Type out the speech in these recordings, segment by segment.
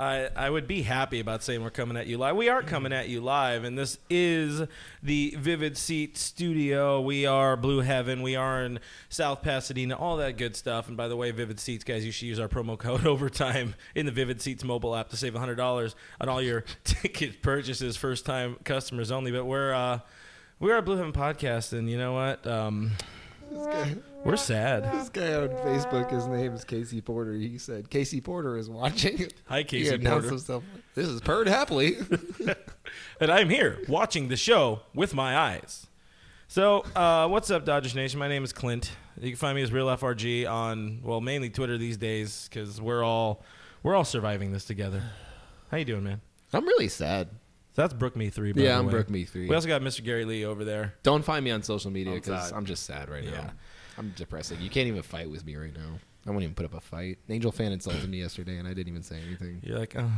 I would be happy about saying we're coming at you live. We are coming at you live, and this is the Vivid Seat Studio. We are Blue Heaven. We are in South Pasadena, all that good stuff. And by the way, Vivid Seats, guys, you should use our promo code OVERTIME in the Vivid Seats mobile app to save $100 on all your ticket purchases, first-time customers only. But we're a Blue Heaven podcast, and you know what? We're sad. This guy on Facebook, his name is Casey Porter. He said, Casey Porter is watching. Hi, Casey Porter. Himself, this is Purred Happily. And I'm here watching the show with my eyes. So, what's up, Dodgers Nation? My name is Clint. You can find me as Real FRG on, well, mainly Twitter these days because we're all surviving this together. How you doing, man? I'm really sad. So that's Brook Me 3, by the way. I'm Brook Me 3. We also got Mr. Gary Lee over there. Don't find me on social media because I'm just sad right now. Yeah. I'm depressing. You can't even fight with me right now. I won't even put up a fight. An Angel fan insulted me yesterday, and I didn't even say anything. You're like, oh,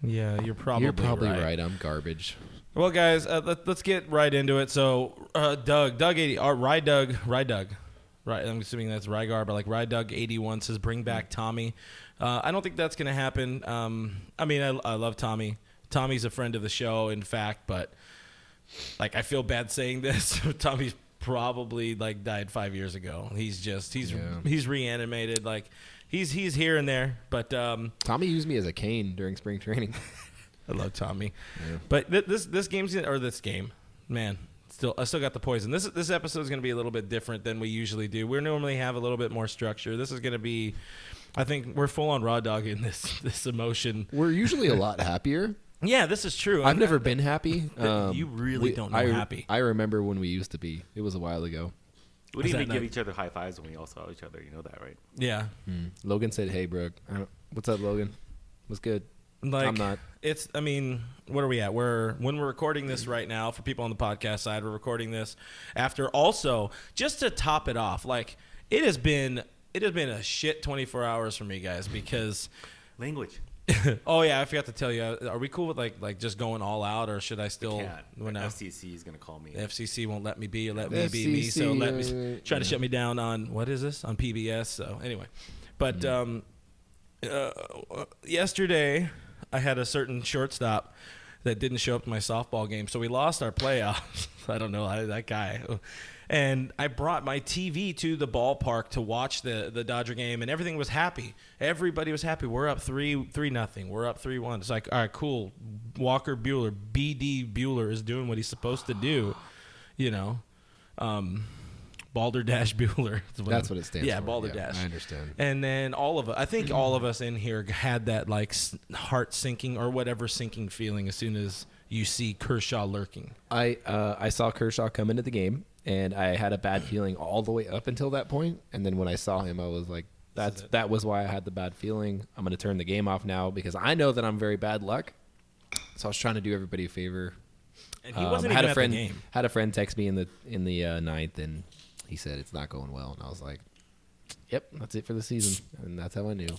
yeah, you're probably right. I'm garbage. Well, guys, let's get right into it. So, Doug 80, Ride Doug. Right, I'm assuming that's Rygar, but like Ride Doug 81 says, bring back Tommy. I don't think that's going to happen. I mean, I love Tommy. Tommy's a friend of the show, in fact, but like I feel bad saying this. Tommy's probably like died 5 years ago. He's reanimated. Like he's here and there, but Tommy used me as a cane during spring training. I love Tommy, yeah. But this game, man. I still got the poison. This episode is going to be a little bit different than we usually do. We normally have a little bit more structure. This is going to be, I think we're full on raw dog in this emotion. We're usually a lot happier. Yeah, this is true. I've never been happy. You really don't know happy. I remember when we used to be. It was a while ago. We didn't even give each other high fives when we all saw each other. You know that, right? Yeah. Logan said, "Hey, Brooke, what's up, Logan? What's good?" Like, I'm not. I mean, what are we at? When we're recording this right now, for people on the podcast side, we're recording this after also, just to top it off, like it has been a shit 24 hours for me, guys, because language. Oh yeah, I forgot to tell you. Are we cool with like just going all out, or should I still? The FCC is gonna call me. The FCC won't let me be, or let me be me. So let me try to shut me down on what is this on PBS? So anyway, but yesterday I had a certain shortstop that didn't show up to my softball game, so we lost our playoffs. I don't know that guy. And I brought my TV to the ballpark to watch the Dodger game, and everything was happy. Everybody was happy. We're up 3-0. We're up 3-1. It's like, all right, cool. Walker Buehler, BD Buehler is doing what he's supposed to do, you know. Balderdash Buehler. That's what it stands for. Yeah, Balderdash. I understand. And then I think all of us in here had that like heart sinking or whatever sinking feeling as soon as you see Kershaw lurking. I saw Kershaw come into the game, and I had a bad feeling all the way up until that point. And then when I saw him, I was like, that was why I had the bad feeling. I'm going to turn the game off now because I know that I'm very bad luck. So I was trying to do everybody a favor. And he wasn't even at the game. Had a friend text me in the ninth, and he said it's not going well. And I was like, yep, that's it for the season. And that's how I knew.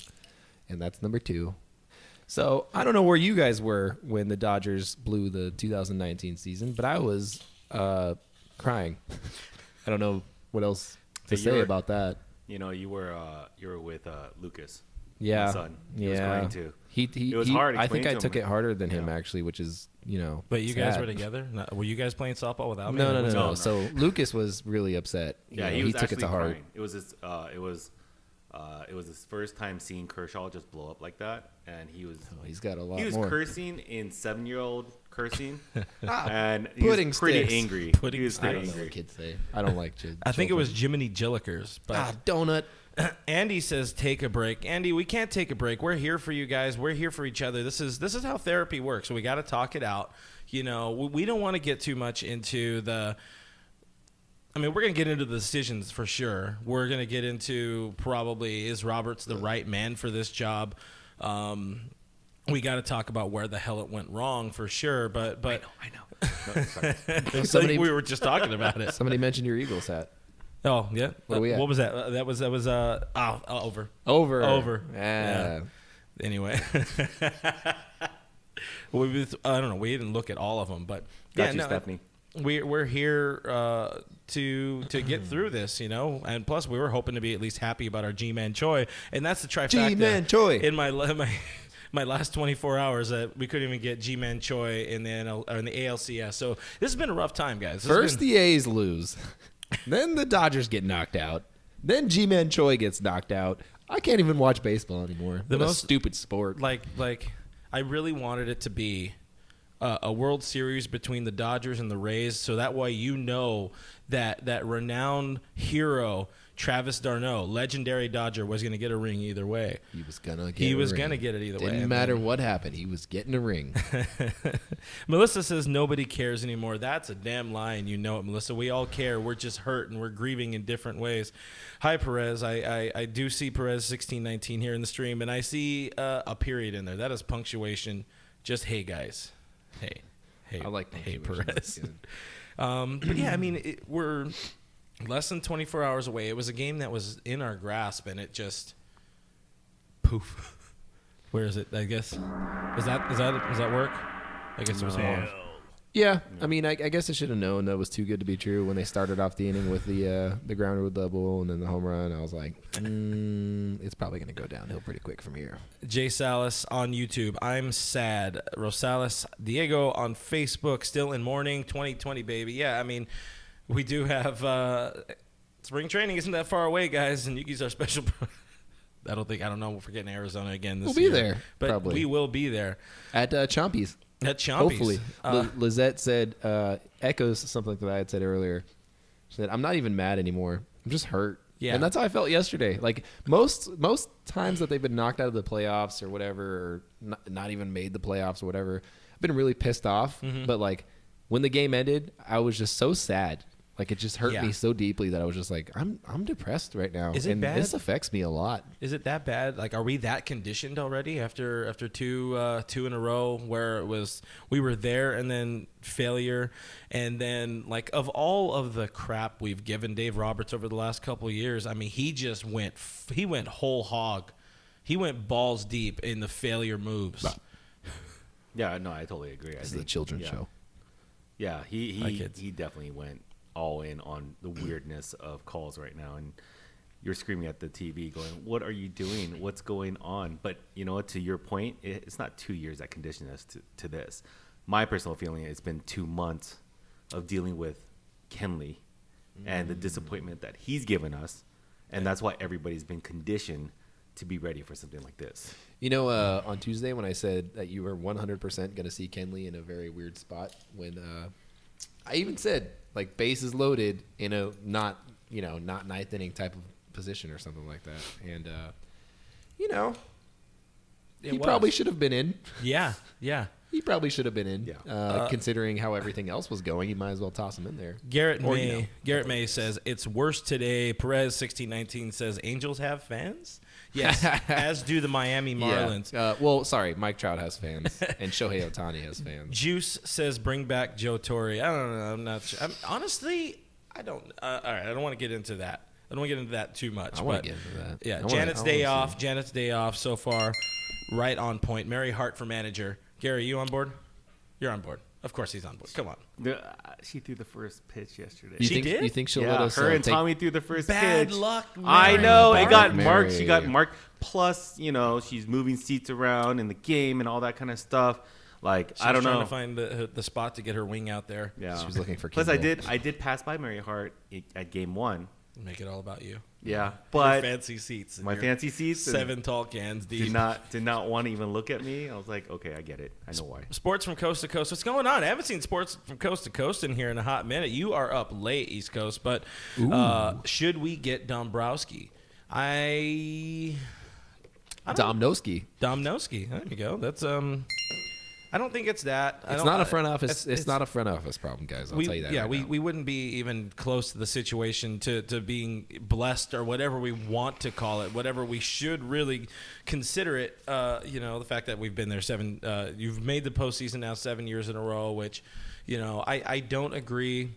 And that's number 2. So I don't know where you guys were when the Dodgers blew the 2019 season, but I was crying. I don't know what else to say about that. You know, you were with Lucas. Yeah, my son. He was crying too. It was hard. I think I took it harder than him actually, which is But you sad. Guys were together. Were you guys playing softball without me? No. So Lucas was really upset. Yeah, he took it to heart. Crying. It was his first time seeing Kershaw just blow up like that, and he's got a lot more. He was cursing in 7-year-old cursing, and he pudding was pretty sticks. angry. He was I pretty don't know angry. what kids say. I don't like kids. I think it was Jiminy Jillikers. But donut. Andy says take a break. Andy, we can't take a break. We're here for you guys. We're here for each other. This is how therapy works. So we got to talk it out. You know, we don't want to get too much into the. I mean, we're going to get into the decisions for sure. We're going to get into probably is Roberts the right man for this job. We got to talk about where the hell it went wrong for sure. But I know. No, somebody, we were just talking about it. Somebody mentioned your Eagles hat. Oh yeah. What was that? That was over. Over. Yeah. Anyway. I don't know. We didn't look at all of them, but Stephanie. We're here to get through this, you know, and plus we were hoping to be at least happy about our G-Man Choi, and that's the trifecta. G-Man Choi in my my last 24 hours that we couldn't even get G-Man Choi in the ALCS. So this has been a rough time, guys. First the A's lose, then the Dodgers get knocked out, then G-Man Choi gets knocked out. I can't even watch baseball anymore. The What a most stupid sport. like I really wanted it to be a World Series between the Dodgers and the Rays, so that way that renowned hero Travis d'Arnaud, legendary Dodger, was going to get a ring either way. He was gonna get it either way. Didn't matter what happened. He was getting a ring. Melissa says nobody cares anymore. That's a damn lie, and you know it, Melissa. We all care. We're just hurt, and we're grieving in different ways. Hi, Perez. I do see Perez 1619 here in the stream, and I see a period in there. That is punctuation. Just hey, guys. Hey. I like hey, punctuation. Perez. That's good. But yeah, I mean, we're less than 24 hours away. It was a game that was in our grasp, and it just poof. Where is it? I guess does that work? I guess it was more. Yeah, I mean, I guess I should have known that was too good to be true when they started off the inning with the ground rule double and then the home run. I was like, it's probably going to go downhill pretty quick from here. Jay Salas on YouTube. I'm sad. Rosales Diego on Facebook. Still in mourning. 2020, baby. Yeah, I mean, we do have spring training isn't that far away, guys, and Yuki's our special. I don't know. We're getting Arizona again this year. We'll be there, but probably. We will be there At Chompy's. at Chompy's. Hopefully. Lizette said, echoes something that I had said earlier. She said, I'm not even mad anymore. I'm just hurt. Yeah. And that's how I felt yesterday. Like most times that they've been knocked out of the playoffs or whatever, or not even made the playoffs or whatever, I've been really pissed off. Mm-hmm. But like when the game ended, I was just so sad. Like it just hurt Yeah. me so deeply that I was just like, I'm depressed right now. Is it and bad? This affects me a lot. Is it that bad? Like, are we that conditioned already after two in a row where it was we were there and then failure, and then like of all of the crap we've given Dave Roberts over the last couple of years, I mean, he just went whole hog, he went balls deep in the failure moves. Yeah, no, I totally agree. This is a children's show. Yeah, Hi, he kids. he definitely went all in on the weirdness of calls right now, and you're screaming at the TV going, what are you doing? What's going on? But you know what, to your point, it's not 2 years that conditioned us to this. My personal feeling, it's been 2 months of dealing with Kenley and the disappointment that he's given us, and that's why everybody's been conditioned to be ready for something like this. You know, on Tuesday when I said that you were 100% going to see Kenley in a very weird spot, when I even said, like, bases loaded in a not ninth inning type of position or something like that. And, he probably should have been in. Yeah. He probably should have been in. Yeah. Considering how everything else was going, you might as well toss him in there. Garrett Or, May. you know. Garrett May says it's worse today. Perez 1619 says Angels have fans. Yes, as do the Miami Marlins. Yeah. Well, sorry, Mike Trout has fans, and Shohei Ohtani has fans. Juice says bring back Joe Torre. I don't know. I'm not sure. Honestly, I don't. All right, I don't want to get into that. I don't want to get into that too much. I want to get into that. Yeah, I Janet's wanna day see. off. Janet's day off so far. Right on point. Mary Hart for manager. Gary, you on board? You're on board. Of course he's on board. Come on. She threw the first pitch yesterday. She did? You think she'll Yeah, let us her and take Tommy threw the first Bad pitch. luck, I Mary. know. It got Mary. marked. She got marked. Plus, she's moving seats around in the game and all that kind of stuff. Like, She I was don't trying know. to find the spot to get her wing out there. Yeah. She was looking for Plus, Kindle. I did pass by Mary Hart at game 1. Make it all about you. Yeah, Your but fancy seats. and my your fancy seats and 7 tall cans deep. did not want to even look at me. I was like, okay, I get it. I know why. Sports from coast to coast. What's going on? I haven't seen sports from coast to coast in here in a hot minute. You are up late, East Coast, but should we get Dombrowski? Domnowski. Domnowski. There you go. That's I don't think it's that. It's not a front office. It's not a front office problem, guys. I'll tell you that. Yeah, right now. we wouldn't be even close to the situation to being blessed or whatever we want to call it, whatever we should really consider it. The fact that we've been there you've made the postseason now 7 years in a row, which, I don't agree.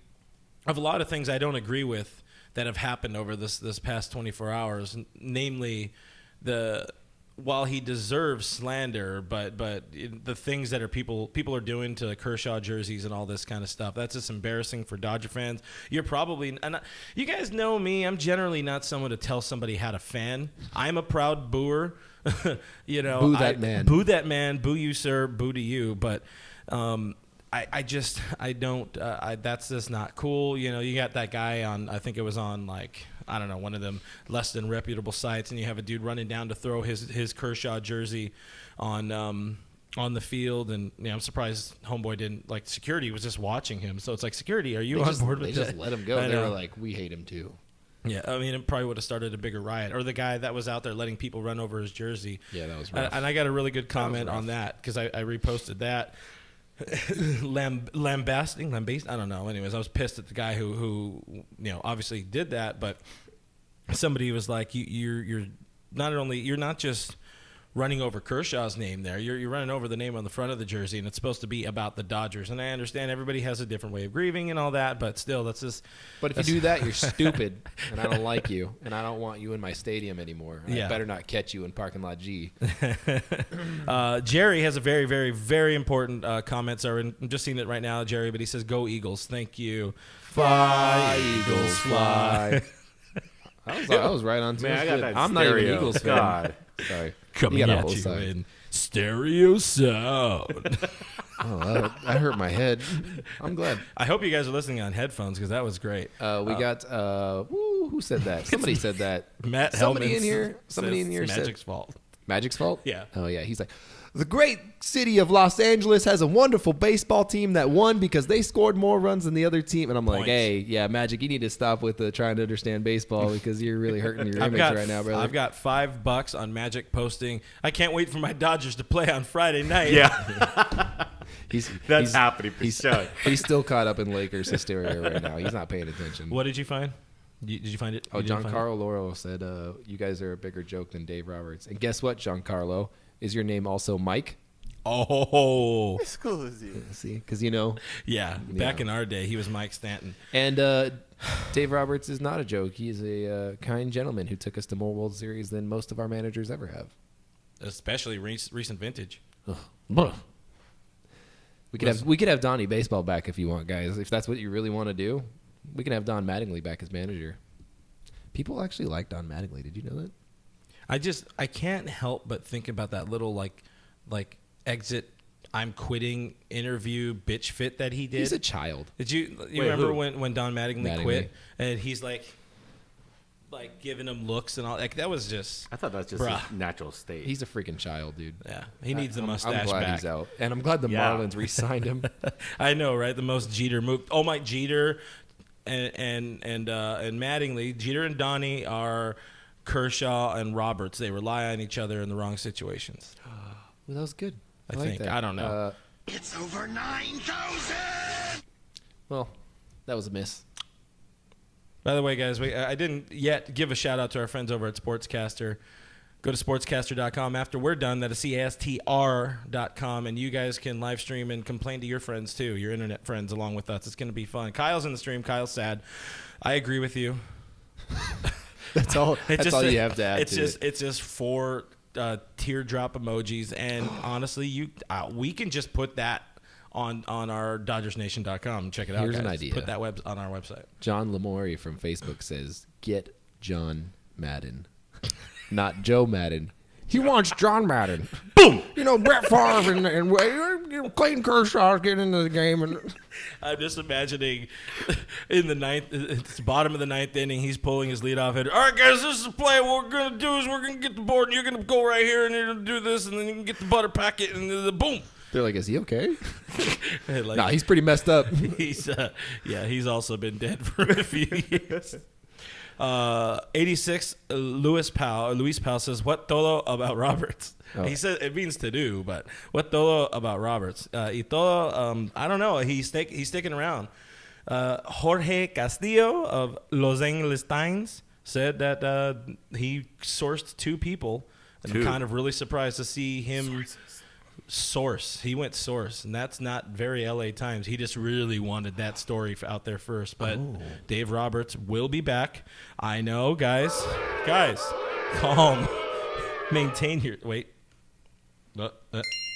Of a lot of things I don't agree with that have happened over this past 24 hours, namely the while he deserves slander, but the things that people are doing to Kershaw jerseys and all this kind of stuff, that's just embarrassing for Dodger fans. You're probably, and you guys know me, I'm generally not someone to tell somebody how to fan. I'm a proud booer. You know, Boo that man. Boo that man. Boo you, sir. Boo to you. But I don't. That's just not cool. You know, you got that guy on. I think it was on like, I don't know, one of them less than reputable sites, and you have a dude running down to throw his Kershaw jersey on the field, and I'm surprised homeboy didn't, like, security was just watching him. So it's like, security, are you on board with They that? just let him go. They were like, we hate him too. Yeah, I mean, it probably would have started a bigger riot. Or the guy that was out there letting people run over his jersey. Yeah, that was rough. And I got a really good comment on that because I reposted that. Lambasting, I don't know. Anyways, I was pissed at the guy who obviously did that, but somebody was like, you're not just running over Kershaw's name there. You're running over the name on the front of the jersey, and it's supposed to be about the Dodgers. And I understand everybody has a different way of grieving and all that, but still, that's just. But if you do that, you're stupid, and I don't like you, and I don't want you in my stadium anymore. Yeah. I better not catch you in parking lot G. Jerry has a very, very, very important comment. So I'm just seeing it right now, Jerry, but he says, "Go Eagles, thank you." Fly, Eagles, fly. I was right on. Man, I got that I'm not even stereo. Eagles fan. God. Sorry. Coming You got a at whole you side. in stereo sound. Oh, that hurt my head. I'm glad. I hope you guys are listening on headphones because that was great. We got who said that? Somebody said that. Matt Somebody Hellman in here. Somebody says in here it's said Magic's fault. Magic's fault. Yeah. Oh yeah. He's like, the great city of Los Angeles has a wonderful baseball team that won because they scored more runs than the other team. And I'm like, Points. hey, yeah, Magic, you need to stop with trying to understand baseball because you're really hurting your image right now, brother. I've got $5 on Magic posting. I can't wait for my Dodgers to play on Friday night. Yeah. That's happening for sure. He's still caught up in Lakers hysteria right now. He's not paying attention. What did you find? Did you find it? Oh, You didn't find Giancarlo Loro said, you guys are a bigger joke than Dave Roberts. And guess what, Giancarlo? Is your name also Mike? it? Oh, See, because yeah. Back in our day, he was Mike Stanton. And Dave Roberts is not a joke. He's a kind gentleman who took us to more World Series than most of our managers ever have. Especially recent vintage. We could have Donnie Baseball back if you want, guys. If that's what you really want to do, we can have Don Mattingly back as manager. People actually like Don Mattingly. Did you know that? I can't help but think about that little like exit I'm quitting interview bitch fit that he did. He's a child. Did you Wait, remember who? when Don Mattingly Mattingly. quit and he's like giving him looks and all, like, that was just, I thought that's just Bruh. his natural state. He's a freaking child, dude. yeah, he needs the mustache I'm glad back. he's out. And I'm glad the Yeah. Marlins re-signed him. I know, right? The most Jeter move. Oh, my Jeter and Mattingly. Jeter and Donnie are Kershaw and Roberts. They rely on each other in the wrong situations. Well, that was good. I like think. that. I don't know. It's over 9,000! Well, that was a miss. By the way, guys, I didn't yet give a shout out to our friends over at Sportscaster. Go to sportscaster.com after we're done. That is CASTR.com, and you guys can live stream and complain to your friends too, your internet friends, along with us. It's going to be fun. Kyle's in the stream. Kyle's sad. I agree with you. That's all. It's That's all you have to add. It's just 4 teardrop emojis, and honestly, we can just put that on our DodgersNation.com. Check it out. Here's guys. an idea. Put that on our website. John Lamori from Facebook says, "Get John Madden, not Joe Madden. He wants John Madden. Boom. Brett Favre and Clayton Kershaw getting into the game." And I'm just imagining in the ninth, it's the bottom of the ninth inning, he's pulling his leadoff hitter. All right, guys, this is the play. What we're going to do is we're going to get the board, and you're going to go right here, and you're going to do this, and then you can get the butter packet, and then boom. they're like, "Is he okay?" Like, Nah, he's pretty messed up. he's also been dead for a few years. 86, Luis Powell says, "What todo about Roberts?" Oh. He said it means to do, but what todo about Roberts? Y todo, I don't know. He's sticking around. Jorge Castillo of Los Angeles Times said that he sourced 2 people, and I'm 2. kind of really surprised to see him source. He went source, and that's not very LA Times. He just really wanted that story out there first. But Dave Roberts will be back. I know, guys, calm. Maintain your wait.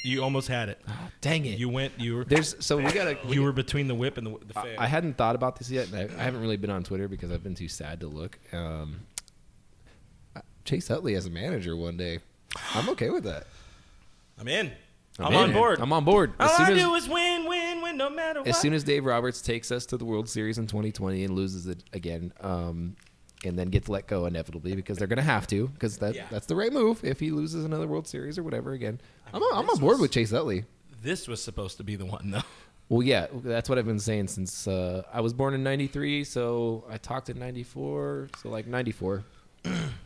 You almost had it. Dang it! You went. You were. We gotta. You were between the whip and the fan. I hadn't thought about this yet, and I haven't really been on Twitter because I've been too sad to look. Chase Utley as a manager one day, I'm okay with that. I'm in. I'm on board. I'm on board. All I do is win, no matter what. As soon as Dave Roberts takes us to the World Series in 2020 and loses it again, and then gets let go inevitably because they're going to have to, because that's the right move if he loses another World Series or whatever again. I'm on board with Chase Utley. This was supposed to be the one, though. Well, yeah, that's what I've been saying since I was born in 93, so I talked in 94, so like 94.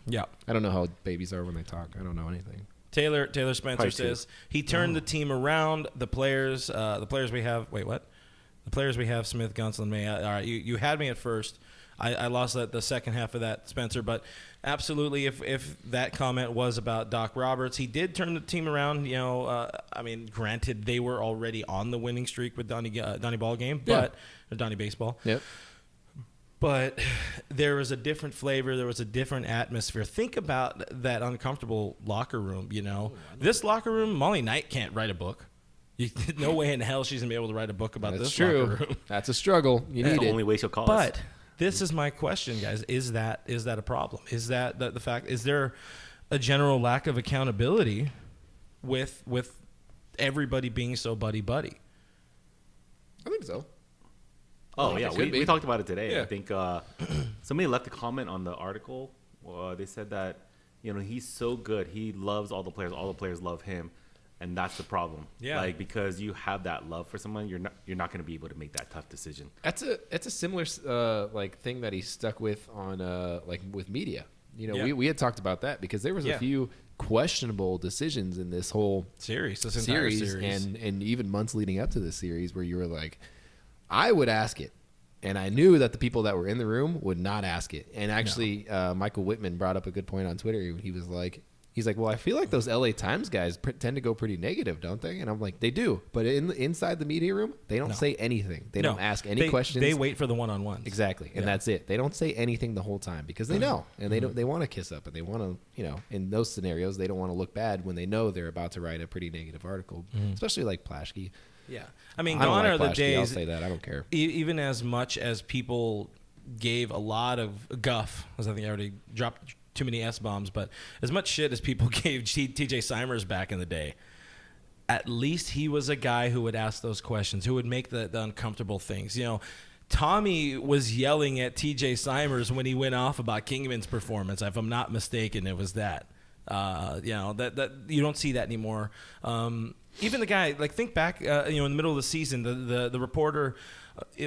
Yeah. I don't know how babies are when they talk. I don't know anything. Taylor Spencer says he turned the team around. The players we have. Wait, what? The players we have: Smith, Gunslin, May. All right, you had me at first. I lost the second half of that, Spencer. But absolutely, if that comment was about Doc Roberts, he did turn the team around. You know, granted they were already on the winning streak with Donnie Ball game, but or Donnie Baseball. Yep. But there was a different flavor. There was a different atmosphere. Think about that uncomfortable locker room, you know. This locker room, Molly Knight can't write a book. No way in hell she's going to be able to write a book about this locker room. That's a struggle. You That's need the it. only way she'll call us. But this is my question, guys. Is that a problem? Is that the fact? Is there a general lack of accountability with everybody being so buddy-buddy? I think so. Oh, yeah. We talked about it today. Yeah. I think somebody left a comment on the article. They said that, he's so good. He loves all the players. All the players love him. And that's the problem. Yeah. Like, because you have that love for someone, you're not going to be able to make that tough decision. That's a similar thing that he stuck with on with media. We had talked about that because there was a few questionable decisions in this whole series, and even months leading up to this series where you were like, I would ask it. And I knew that the people that were in the room would not ask it. And actually, Michael Whitman brought up a good point on Twitter. He's like, well, I feel like those LA Times guys tend to go pretty negative, don't they? And I'm like, they do. But inside the media room, they don't say anything. They don't ask any questions. They wait for the one-on-ones. Exactly. And that's it. They don't say anything the whole time because they know. And they want to kiss up. And they want to, in those scenarios, they don't want to look bad when they know they're about to write a pretty negative article, especially like Plaschke. Yeah. I mean, gone are the days. I'll say that. I don't care. Even as much as people gave a lot of guff, because I think I already dropped too many S-bombs, but as much shit as people gave TJ Simers back in the day, at least he was a guy who would ask those questions, who would make the uncomfortable things. Tommy was yelling at TJ Simers when he went off about Kingman's performance. If I'm not mistaken, it was that. That you don't see that anymore. Even the guy, like, think back, in the middle of the season, the reporter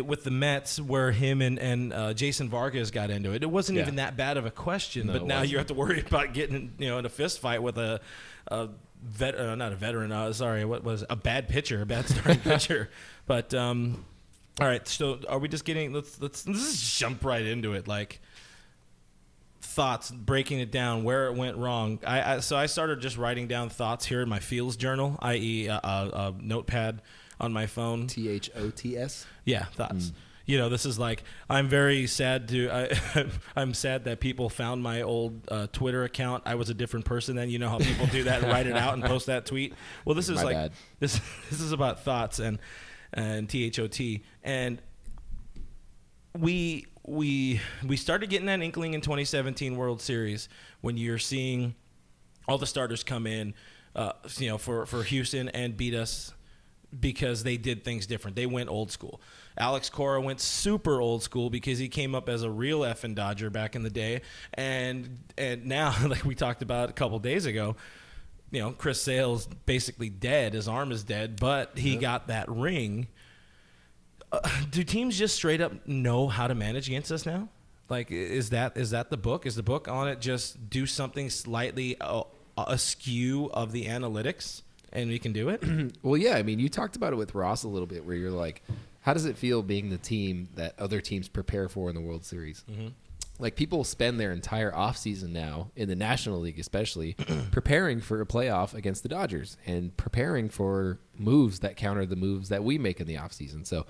with the Mets where him and Jason Vargas got into it. It wasn't even that bad of a question, but now you have to worry about getting, in a fist fight with a bad pitcher, a bad starting pitcher. But, all right, so are we just getting, let's just jump right into it. Like, thoughts, breaking it down, where it went wrong. So I started just writing down thoughts here in my Fields journal, i.e. a notepad on my phone. THOTS? Yeah, thoughts. This is like, I'm very sad I'm sad that people found my old Twitter account. I was a different person then. You know how people do that and write it out and post that tweet? Well, this is this is about thoughts and THOT. And we started getting that inkling in 2017 World Series when you're seeing all the starters come in, for Houston and beat us because they did things different. They went old school. Alex Cora went super old school because he came up as a real effing Dodger back in the day, and now, like we talked about a couple days ago, Chris Sale's basically dead. His arm is dead, but he got that ring. Do teams just straight up know how to manage against us now? Like, is that the book? Is the book on it just do something slightly askew of the analytics and we can do it? Well, yeah. I mean, you talked about it with Ross a little bit where you're like, how does it feel being the team that other teams prepare for in the World Series? Mm-hmm. Like, people spend their entire offseason now, in the National League especially, preparing for a playoff against the Dodgers and preparing for moves that counter the moves that we make in the offseason. So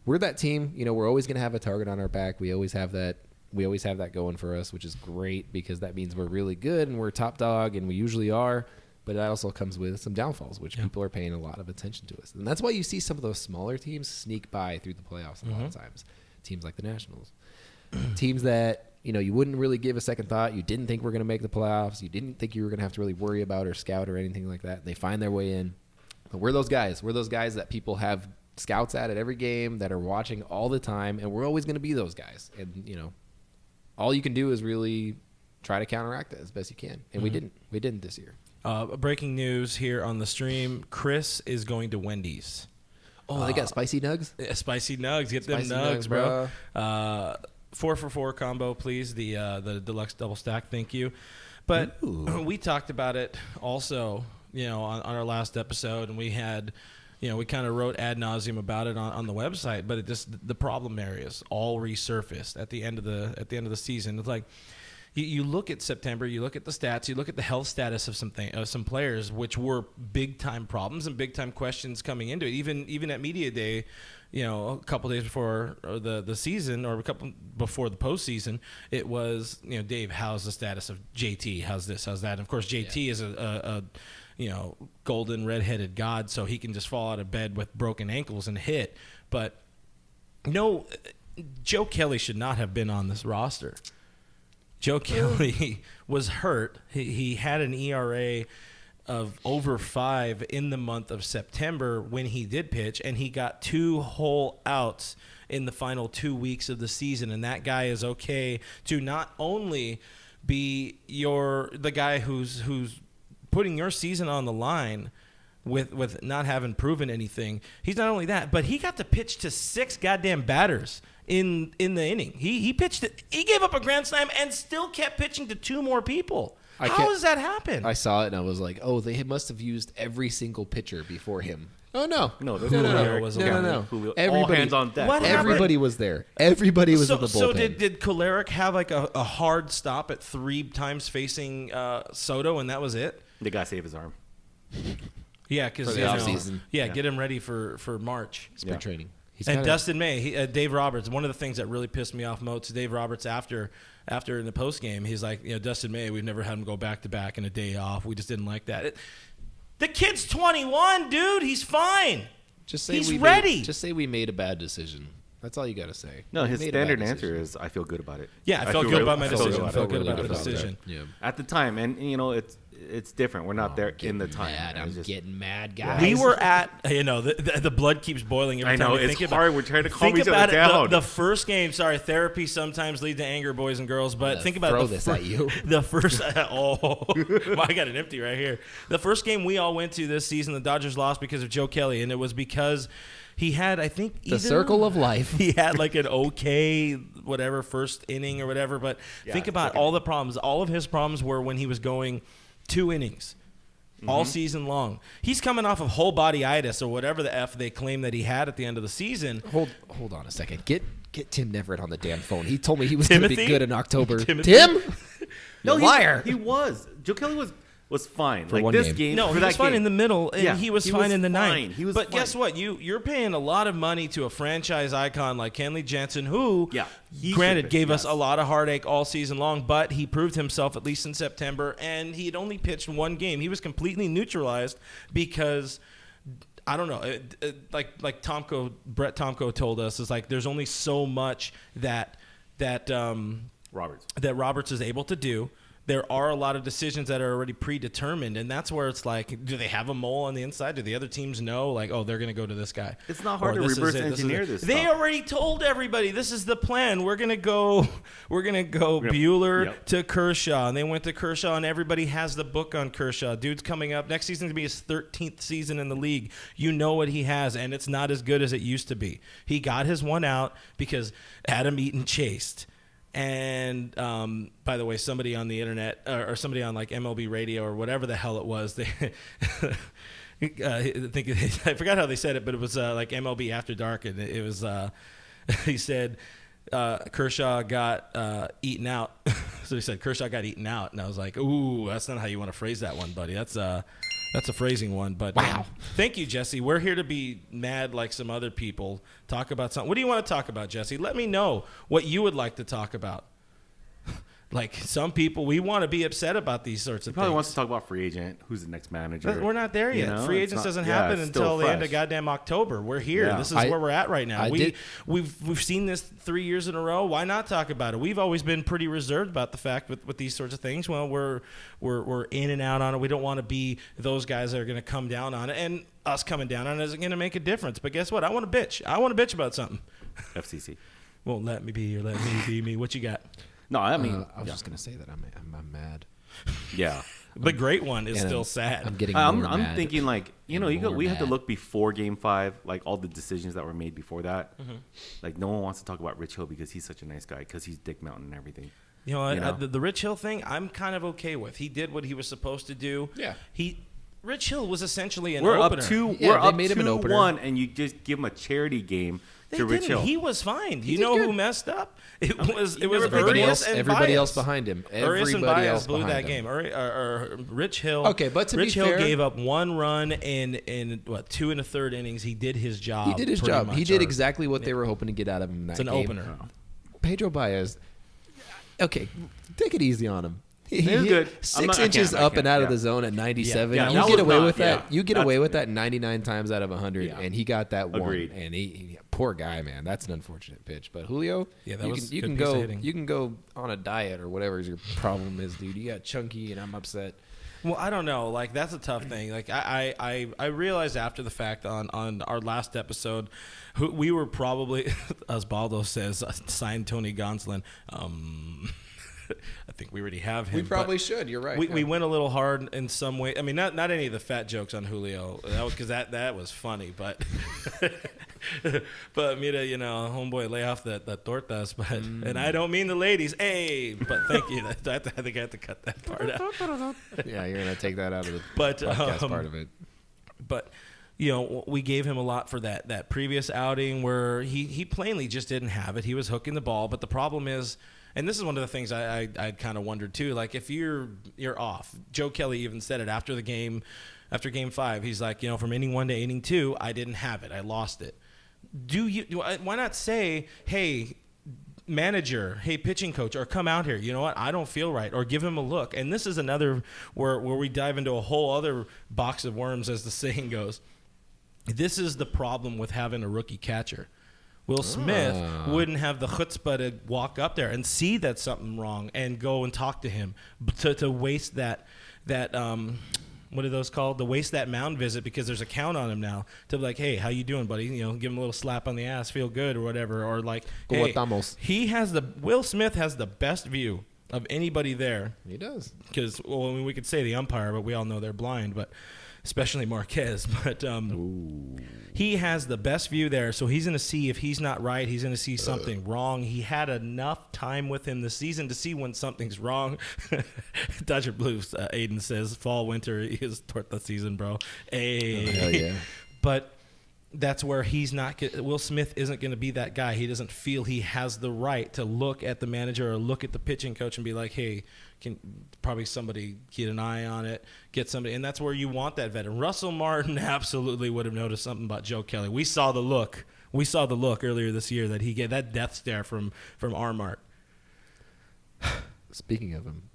we're that team, we're always going to have a target on our back. We always have that, we always have that going for us, which is great because that means we're really good and we're top dog, and we usually are. But that also comes with some downfalls, which people are paying a lot of attention to us. And that's why you see some of those smaller teams sneak by through the playoffs a lot of times. Teams like the Nationals. Teams that, you wouldn't really give a second thought. You didn't think were going to make the playoffs. You didn't think you were going to have to really worry about or scout or anything like that. They find their way in. But we're those guys. We're those guys that people have scouts at every game, that are watching all the time, and we're always going to be those guys. And, all you can do is really try to counteract that as best you can. And we didn't. We didn't this year. Breaking news here on the stream. Chris is going to Wendy's. Oh, they got spicy nugs? Spicy nugs. Get Spicy them nugs, bro. bro. 4 for $4 combo, please. The deluxe double stack. Thank you. But we talked about it also, on our last episode, and we had, we kind of wrote ad nauseum about it on the website. But the problem areas all resurfaced at the end of the season. It's like, you look at September, you look at the stats, you look at the health status of some players, which were big time problems and big time questions coming into it. Even at media day, a couple days before the season, or a couple before the postseason, it was, Dave, how's the status of JT? How's this? How's that? And of course, JT is a golden redheaded god, so he can just fall out of bed with broken ankles and hit. But no, Joe Kelly should not have been on this roster. Joe Kelly was hurt. He had an ERA of over 5 in the month of September when he did pitch, and he got 2 whole outs in the final 2 weeks of the season. And that guy is okay to not only be the guy who's putting your season on the line with not having proven anything. He's not only that, but he got to pitch to 6 goddamn batters in the inning. He pitched it. He gave up a grand slam and still kept pitching to 2 more people. How does that happen? I saw it and I was like, oh, they must have used every single pitcher before him. Oh, no. No. Everybody, all hands on deck. Everybody was there. Everybody was in the bullpen. So did Kolarek have like a hard stop at 3 times facing Soto, and that was it? They got to save his arm. Yeah, because offseason. Get him ready for March. Spring training. And Dustin May, Dave Roberts, one of the things that really pissed me off most, Dave Roberts after in the post game, he's like, Dustin May, we've never had him go back to back in a day off. We just didn't like that. The kid's 21, dude. He's fine. He's ready. Just say we made a bad decision. That's all you got to say. No, his standard answer is, I feel good about it. Yeah, I felt good about my decision. I felt good about the decision. Yeah. At the time, and it's different. We're not there in the time. I'm getting mad, guys. We were at, the blood keeps boiling every time we think about it. Hard. We're trying to calm think each other about down. it. The first game, therapy sometimes leads to anger, boys and girls. But think about throw this at you. The first, I got an empty right here. The first game we all went to this season, the Dodgers lost because of Joe Kelly, and it was because he had, I think, the circle of life. He had like an okay, whatever, first inning or whatever. But think about all the problems. All of his problems were when he was going 2 innings. All season long. He's coming off of whole body itis or whatever the F they claim that he had at the end of the season. Hold on a second. Get Tim Neverett on the damn phone. He told me he was going to be good in October. Timothy? Tim? No, liar. He was. Joe Kelly was fine. For like one this game. game. No, for he was fine in the middle, and he was fine in the ninth. He was but fine. guess what? You're paying a lot of money to a franchise icon like Kenley Jansen, who, granted, gave us a lot of heartache all season long, but he proved himself at least in September, and he had only pitched 1 game. He was completely neutralized because, I don't know, like Brett Tomko told us, is like there's only so much that Roberts is able to do. There are a lot of decisions that are already predetermined, and that's where it's like, do they have a mole on the inside? Do the other teams know, like, oh, they're going to go to this guy? It's not hard to reverse engineer this They stuff. already told everybody, this is the plan. We're going to go Buehler to Kershaw, and they went to Kershaw, and everybody has the book on Kershaw. Dude's coming up. Next season's going to be his 13th season in the league. You know what he has, and it's not as good as it used to be. He got his 1 out because Adam Eaton chased. And by the way, somebody on the internet or somebody on like MLB radio or whatever the hell it was, they I forgot how they said it, but it was like MLB After Dark, and it was he said Kershaw got eaten out. So he said Kershaw got eaten out, and I was like, ooh, that's not how you want to phrase that one, buddy. That's a phrasing one, but wow. Thank you, Jesse. We're here to be mad like some other people. Talk about something. What do you want to talk about, Jesse? Let me know what you would like to talk about. Like some people, we want to be upset about these sorts of He probably things. wants to talk about free agent, who's the next manager. We're not there You yet. know? Free It's agents not- doesn't yeah, happen it's still until the end of fresh. goddamn October. We're here. Yeah. This is where we're at right now. We've seen this 3 years in a row. Why not talk about it? We've always been pretty reserved about the fact with these sorts of things. Well, we're in and out on it. We don't want to be those guys that are going to come down on it, and us coming down on it isn't going to make a difference. But guess what? I want to bitch. I want to bitch about something. FCC. Won't let me be or let me be me. What you got? No, I mean, I was just gonna say that I'm mad. yeah. The great one is And still I'm sad. getting more I'm mad. thinking like More we have to mad. look before Game 5, like all the decisions that were made before that. Mm-hmm. Like no one wants to talk about Rich Hill because he's such a nice guy because he's Dick Mountain and everything. You know, You know? the Rich Hill thing, I'm kind of okay with. He did what he was supposed to do. Yeah. Rich Hill was essentially an We're opener. up 2 Yeah, we're they up made him an opener. 2-1 and you just give him a charity game They to Rich didn't. Hill. He was fine. You did know who good. messed up? It was Everybody Urias and everybody Baez. else behind him. Urias and Everybody Baez else blew behind that him. game. Rich Hill. Okay, but to be Rich Hill fair- gave up one run in what 2 1/3 innings. He did his job. He did his pretty job. much, He did or- exactly what they were hoping to get out of him in that It's an game. opener. Pedro Baez. Okay, take it easy on him. He was hit good. 6 I inches can't- up and out of yeah. the zone at 97. Yeah, you that get was away not- with that. yeah. You get away That's- with that 99 times out of 100, Yeah. and he got that Agreed. one. And he poor guy, man. That's an unfortunate pitch. But Julio, Yeah, that was you good can piece of go hitting. you can go on a diet or whatever your problem is, dude. You got chunky, and I'm upset. Well, I don't know. Like that's a tough thing. Like I realized after the fact on our last episode, we were probably, as Baldo says, signed Tony Gonsolin. I think we already have him. We probably but should. You're right. We went a little hard in some way. I mean, not any of the fat jokes on Julio, because that was funny. But but mira, homeboy, lay off the tortas. But and I don't mean the ladies. Hey, but thank you. I think I have to cut that part out. Yeah, you're gonna take that out of the But podcast part of it. But we gave him a lot for that previous outing where he plainly just didn't have it. He was hooking the ball, but the problem is, and this is one of the things I kind of wondered too. Like if you're off, Joe Kelly even said it after Game 5. He's like, from inning 1 to inning 2, I didn't have it. I lost it. Why not say, hey, manager, hey, pitching coach, or come out here. You know what? I don't feel right, or give him a look. And this is another where we dive into a whole other box of worms, as the saying goes. This is the problem with having a rookie catcher. Will Smith wouldn't have the chutzpah to walk up there and see that something wrong and go and talk to him, to waste that what are those called? To waste that mound visit because there's a count on him now. To be like, hey, how you doing, buddy? Give him a little slap on the ass, feel good or whatever, or like, ¿Cómo hey, estamos? Will Smith has the best view of anybody there. He does. Because we could say the umpire, but we all know they're blind, but especially Marquez. But he has the best view there, so he's going to see if he's not right. He's going to see something wrong. He had enough time with him this season to see when something's wrong. Dodger Blues, Aiden says, fall, winter is torta season, bro. Hey. Oh, hell yeah. But that's where he's not. Will Smith isn't going to be that guy. He doesn't feel he has the right to look at the manager or look at the pitching coach and be like, "Hey, can probably somebody get an eye on it, get somebody." And that's where you want that veteran. Russell Martin absolutely would have noticed something about Joe Kelly. We saw the look. Earlier this year that he gave that death stare from Armart. Speaking of him,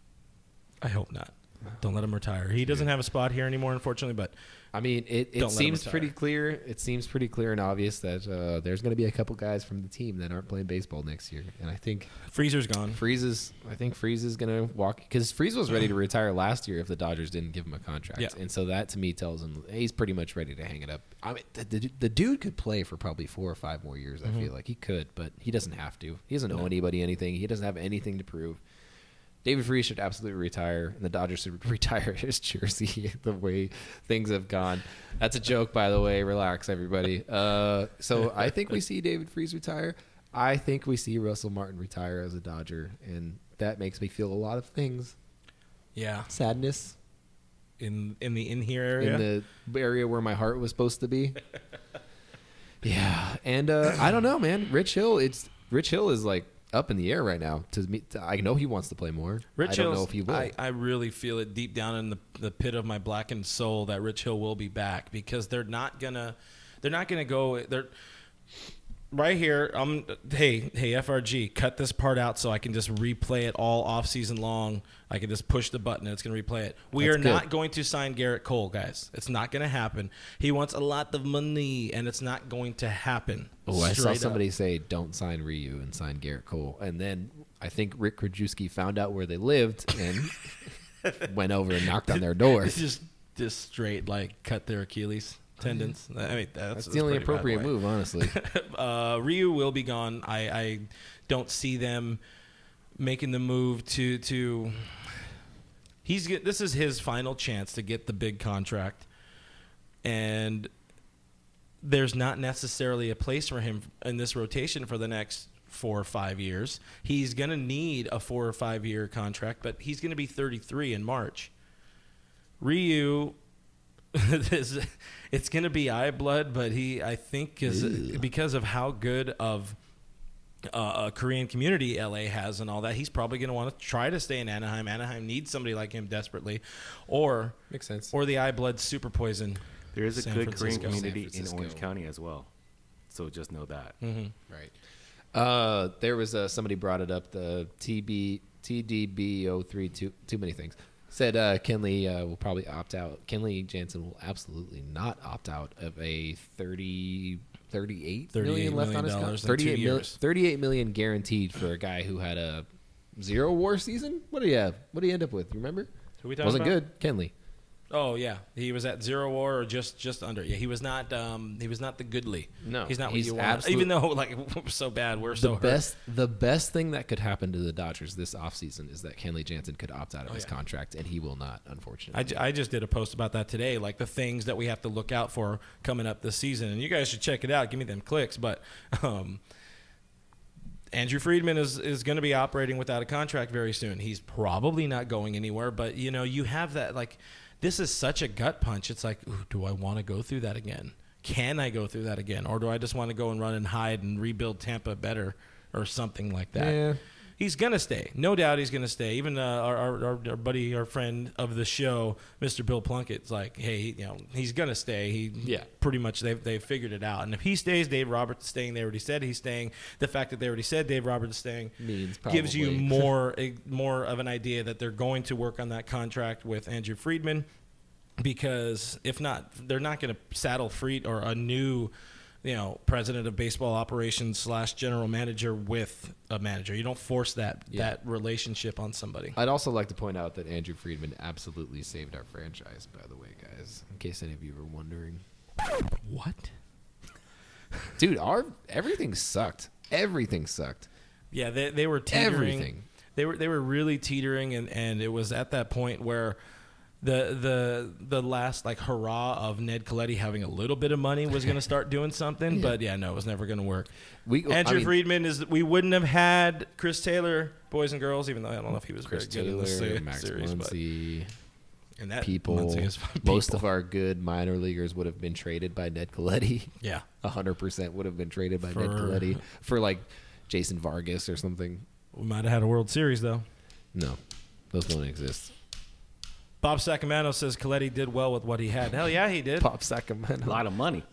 I hope not. Don't let him retire. He doesn't have a spot here anymore, unfortunately. But I mean, it Don't let him seems retire. pretty clear. It seems pretty clear and obvious that there's going to be a couple guys from the team that aren't playing baseball next year, and I think Freezer's gone. Freeze is going to walk because Freeze was ready to retire last year if the Dodgers didn't give him a contract, Yeah. and so that to me tells him he's pretty much ready to hang it up. I mean, the dude could play for probably 4 or 5 more years. I feel like he could, but he doesn't have to. He doesn't owe anybody anything. He doesn't have anything to prove. David Freese should absolutely retire, and the Dodgers should retire his jersey the way things have gone. That's a joke, by the way. Relax, everybody. So I think we see David Freese retire. I think we see Russell Martin retire as a Dodger, and that makes me feel a lot of things. Yeah, Sadness in the in here area. in the area where my heart was supposed to be. Yeah, and I don't know, man. Rich Hill is like up in the air right now. I know he wants to play more. I don't know if he will. I really feel it deep down in the pit of my blackened soul that Rich Hill will be back because they're not gonna go. right here. Hey, FRG, cut this part out so I can just replay it all off season long. I can just push the button and it's going to replay it. We That's are good. not going to sign Garrett Cole, guys. It's not going to happen. He wants a lot of money, and it's not going to happen. Oh, I saw Straight somebody up. say, don't sign Ryu and sign Garrett Cole. And then I think Rick Krajewski found out where they lived and went over and knocked on their door. just straight like cut their Achilles tendons. I mean, That's the only pretty bad, appropriate way. move, honestly. Ryu will be gone. I don't see them making the move to. This is his final chance to get the big contract, and there's not necessarily a place for him in this rotation for the next 4 or 5 years. He's going to need a 4 or 5 year contract, but he's going to be 33 in March. Ryu, it's going to be eye blood, but I think because of how good of a Korean community LA has and all that, he's probably going to want to try to stay in Anaheim. Anaheim needs somebody like him desperately, or Makes sense. or the eye blood super poison. There is a San good Korean Francisco. community San in Francisco. Orange County as well. So just know that. Right. There was somebody brought it up, the TDB032, too many things. Said Kenley will probably opt out. Kenley Jansen will absolutely not opt out of a $38 million left on his million contract. in 2 years. $38 million guaranteed for a guy who had a 0 WAR season. What do you have? What do you end up with? You remember? Who we talking Wasn't about? good. Kenley. Oh yeah, he was at 0 WAR or just under. Yeah, he was not. He was not the goodly. No, he's not what he's you want. absolute- Even though like we're so bad, we're so hurt. The best thing that could happen to the Dodgers this offseason is that Kenley Jansen could opt out of his yeah. contract, and he will not, unfortunately. I just did a post about that today, like the things that we have to look out for coming up this season, and you guys should check it out. Give me them clicks, but Andrew Friedman is going to be operating without a contract very soon. He's probably not going anywhere, but you have that like. This is such a gut punch. It's like, ooh, do I want to go through that again? Can I go through that again? Or do I just want to go and run and hide and rebuild Tampa better or something like that? Yeah. He's going to stay. No doubt he's going to stay. Even our buddy, our friend of the show, Mr. Bill Plunkett's like, hey, he's going to stay. Pretty much they've figured it out. And if he stays, Dave Roberts is staying. They already said he's staying. The fact that they already said Dave Roberts is staying Means gives you probably. more of an idea that they're going to work on that contract with Andrew Friedman, because if not, they're not going to saddle Fried or a new president of baseball operations / general manager with a manager. You don't force that relationship on somebody. I'd also like to point out that Andrew Friedman absolutely saved our franchise, by the way, guys, in case any of you were wondering. What? Dude, everything sucked. Everything sucked. Yeah, they were teetering. Everything. They were really teetering, and it was at that point where the last like hurrah of Ned Colletti having a little bit of money was going to start doing something, but it was never going to work. Andrew Friedman we wouldn't have had Chris Taylor, boys and girls, even though I don't know if he was Chris very good in the Taylor, Max series. Muncy, And that people. Muncy is Most of our good minor leaguers would have been traded by Ned Colletti. yeah. 100% would have been traded by Ned Colletti for like Jason Vargas or something. We might have had a World Series though. No, those don't exist. Bob Sacamano says Colletti did well with what he had. Hell yeah, he did. Pop A Sacramento. lot of money.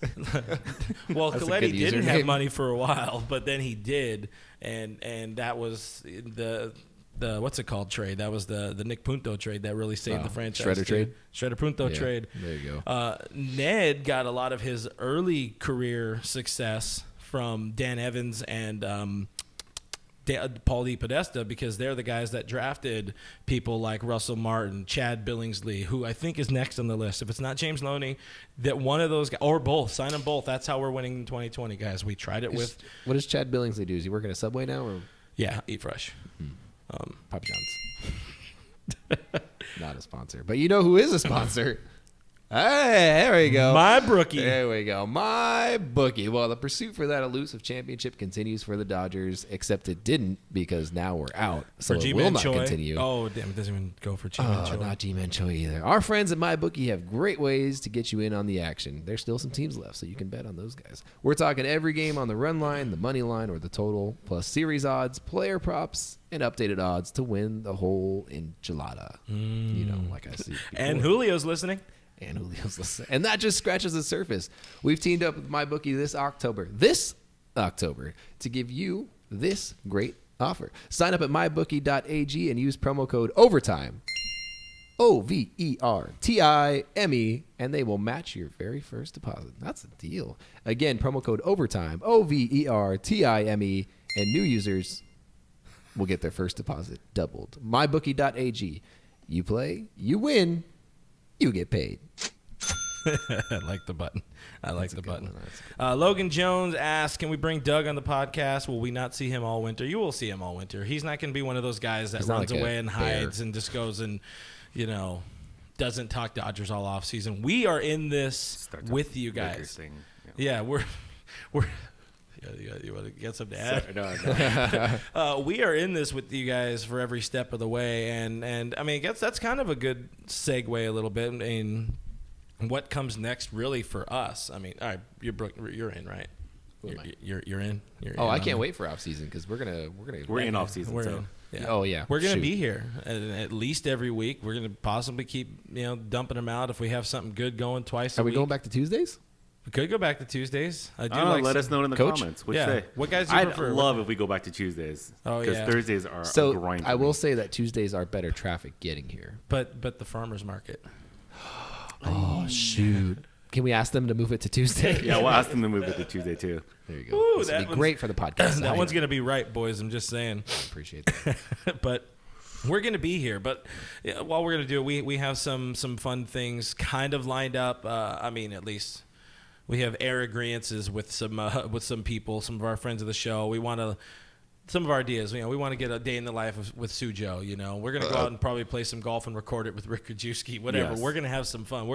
Well, That's a Colletti good didn't username. have money for a while, but then he did, and that was the what's it called trade? That was the Nick Punto trade that really saved the franchise. Shredder trade? Shredder Punto Yeah, trade. there you go. Ned got a lot of his early career success from Dan Evans and Paul DePodesta, because they're the guys that drafted people like Russell Martin, Chad Billingsley, who I think is next on the list. If it's not James Loney, that one of those guys, or both, sign them both. That's how we're winning in 2020, guys. We tried it with, What does Chad Billingsley do? Is he working at Subway now or Eat Fresh. Papa John's? Not a sponsor. But you know who is a sponsor? Hey, there we go. My brookie. There we go. My bookie. Well, the pursuit for that elusive championship continues for the Dodgers, except it didn't because now we're out. So For it will not Choi. continue. Oh, damn, it doesn't even go for G-Man Choi. Not G-Man Choi either. Our friends at MyBookie have great ways to get you in on the action. There's still some teams left, so you can bet on those guys. We're talking every game on the run line, the money line, or the total, plus series odds, player props, and updated odds to win the whole enchilada. You know, like I see. And before. Julio's listening. And Julio's listening. And that just scratches the surface. We've teamed up with MyBookie this October. This October to give you this great offer. Sign up at mybookie.ag and use promo code OVERTIME. OVERTIME, and they will match your very first deposit. That's a deal. Again, promo code OVERTIME, OVERTIME, and new users will get their first deposit doubled. MyBookie.ag. You play, you win, you get paid. I like the button. Logan Jones asks, can we bring Doug on the podcast? Will we not see him all winter? You will see him all winter. He's not going to be one of those guys that He's not runs like a away and hides bear. and just goes and, doesn't talk Dodgers all off season. We are in this Start with you Lakers guys. thing. Yeah, we're you want to get something to add? Sorry, no. We are in this with you guys for every step of the way, and I mean, I guess that's kind of a good segue a little bit. I mean, what comes next really for us? I mean, all right, you're in, right? You're in. I can't wait for off season because we're gonna We're in off season. We're So. in. Yeah. Oh yeah, We're gonna Shoot. be here at least every week. We're gonna possibly keep dumping them out if we have something good going twice a Are we week. going back to Tuesdays? We could go back to Tuesdays. I do I don't know, like let some- us know in the Coach? comments. What Yeah. you say? What guys do you I'd prefer? love if we go back to Tuesdays. Oh, Because yeah. Thursdays are a So grind. I for will me. say that Tuesdays are better traffic getting here. But the farmers market. Oh shoot! Can we ask them to move it to Tuesday? Yeah, we'll ask them to move it to Tuesday too. There you go. Ooh, This that would be one's- great for the podcast. That one's gonna be right, boys. I'm just saying. Appreciate that. But we're going to be here. But while we're going to do it, we have some fun things kind of lined up. I mean, at least we have air agreeances with some people, some of our friends of the show. We want to some of our ideas. We want to get a day in the life with Sujo. We're going to go out and probably play some golf and record it with Rick Krajewski. Whatever. Yes. We're going to have some fun.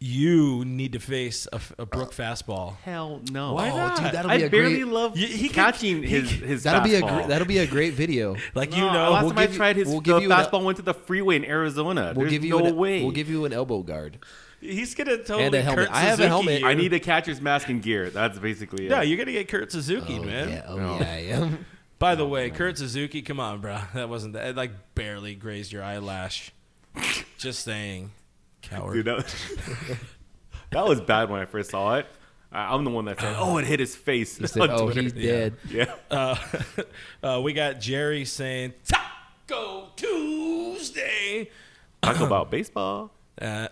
You need to face a Brook fastball. Hell no. Why not? Dude, that'll I be a barely great. love He could- catching he his That'll fastball. be a great video. Like No, we'll last time I give you- tried his we'll give the you an- fastball went to the freeway in Arizona. We'll There's give you no an, way. We'll give you an elbow guard. he's gonna totally And a helmet. Kurt I have a Suzuki helmet. you. I need a catcher's mask and gear. That's basically it. Yeah, you're gonna get Kurt Suzuki, man. Yeah. Oh No. yeah, I am. By the way, Kurt Suzuki, come on, bro. That wasn't that. It like barely grazed your eyelash. Just saying, coward. Dude, that was bad when I first saw it. I'm the one that said, "Oh, it hit his face." He said, on "Oh, Twitter. he's dead." Yeah. We got Jerry saying Taco Tuesday. Talk about baseball. Uh,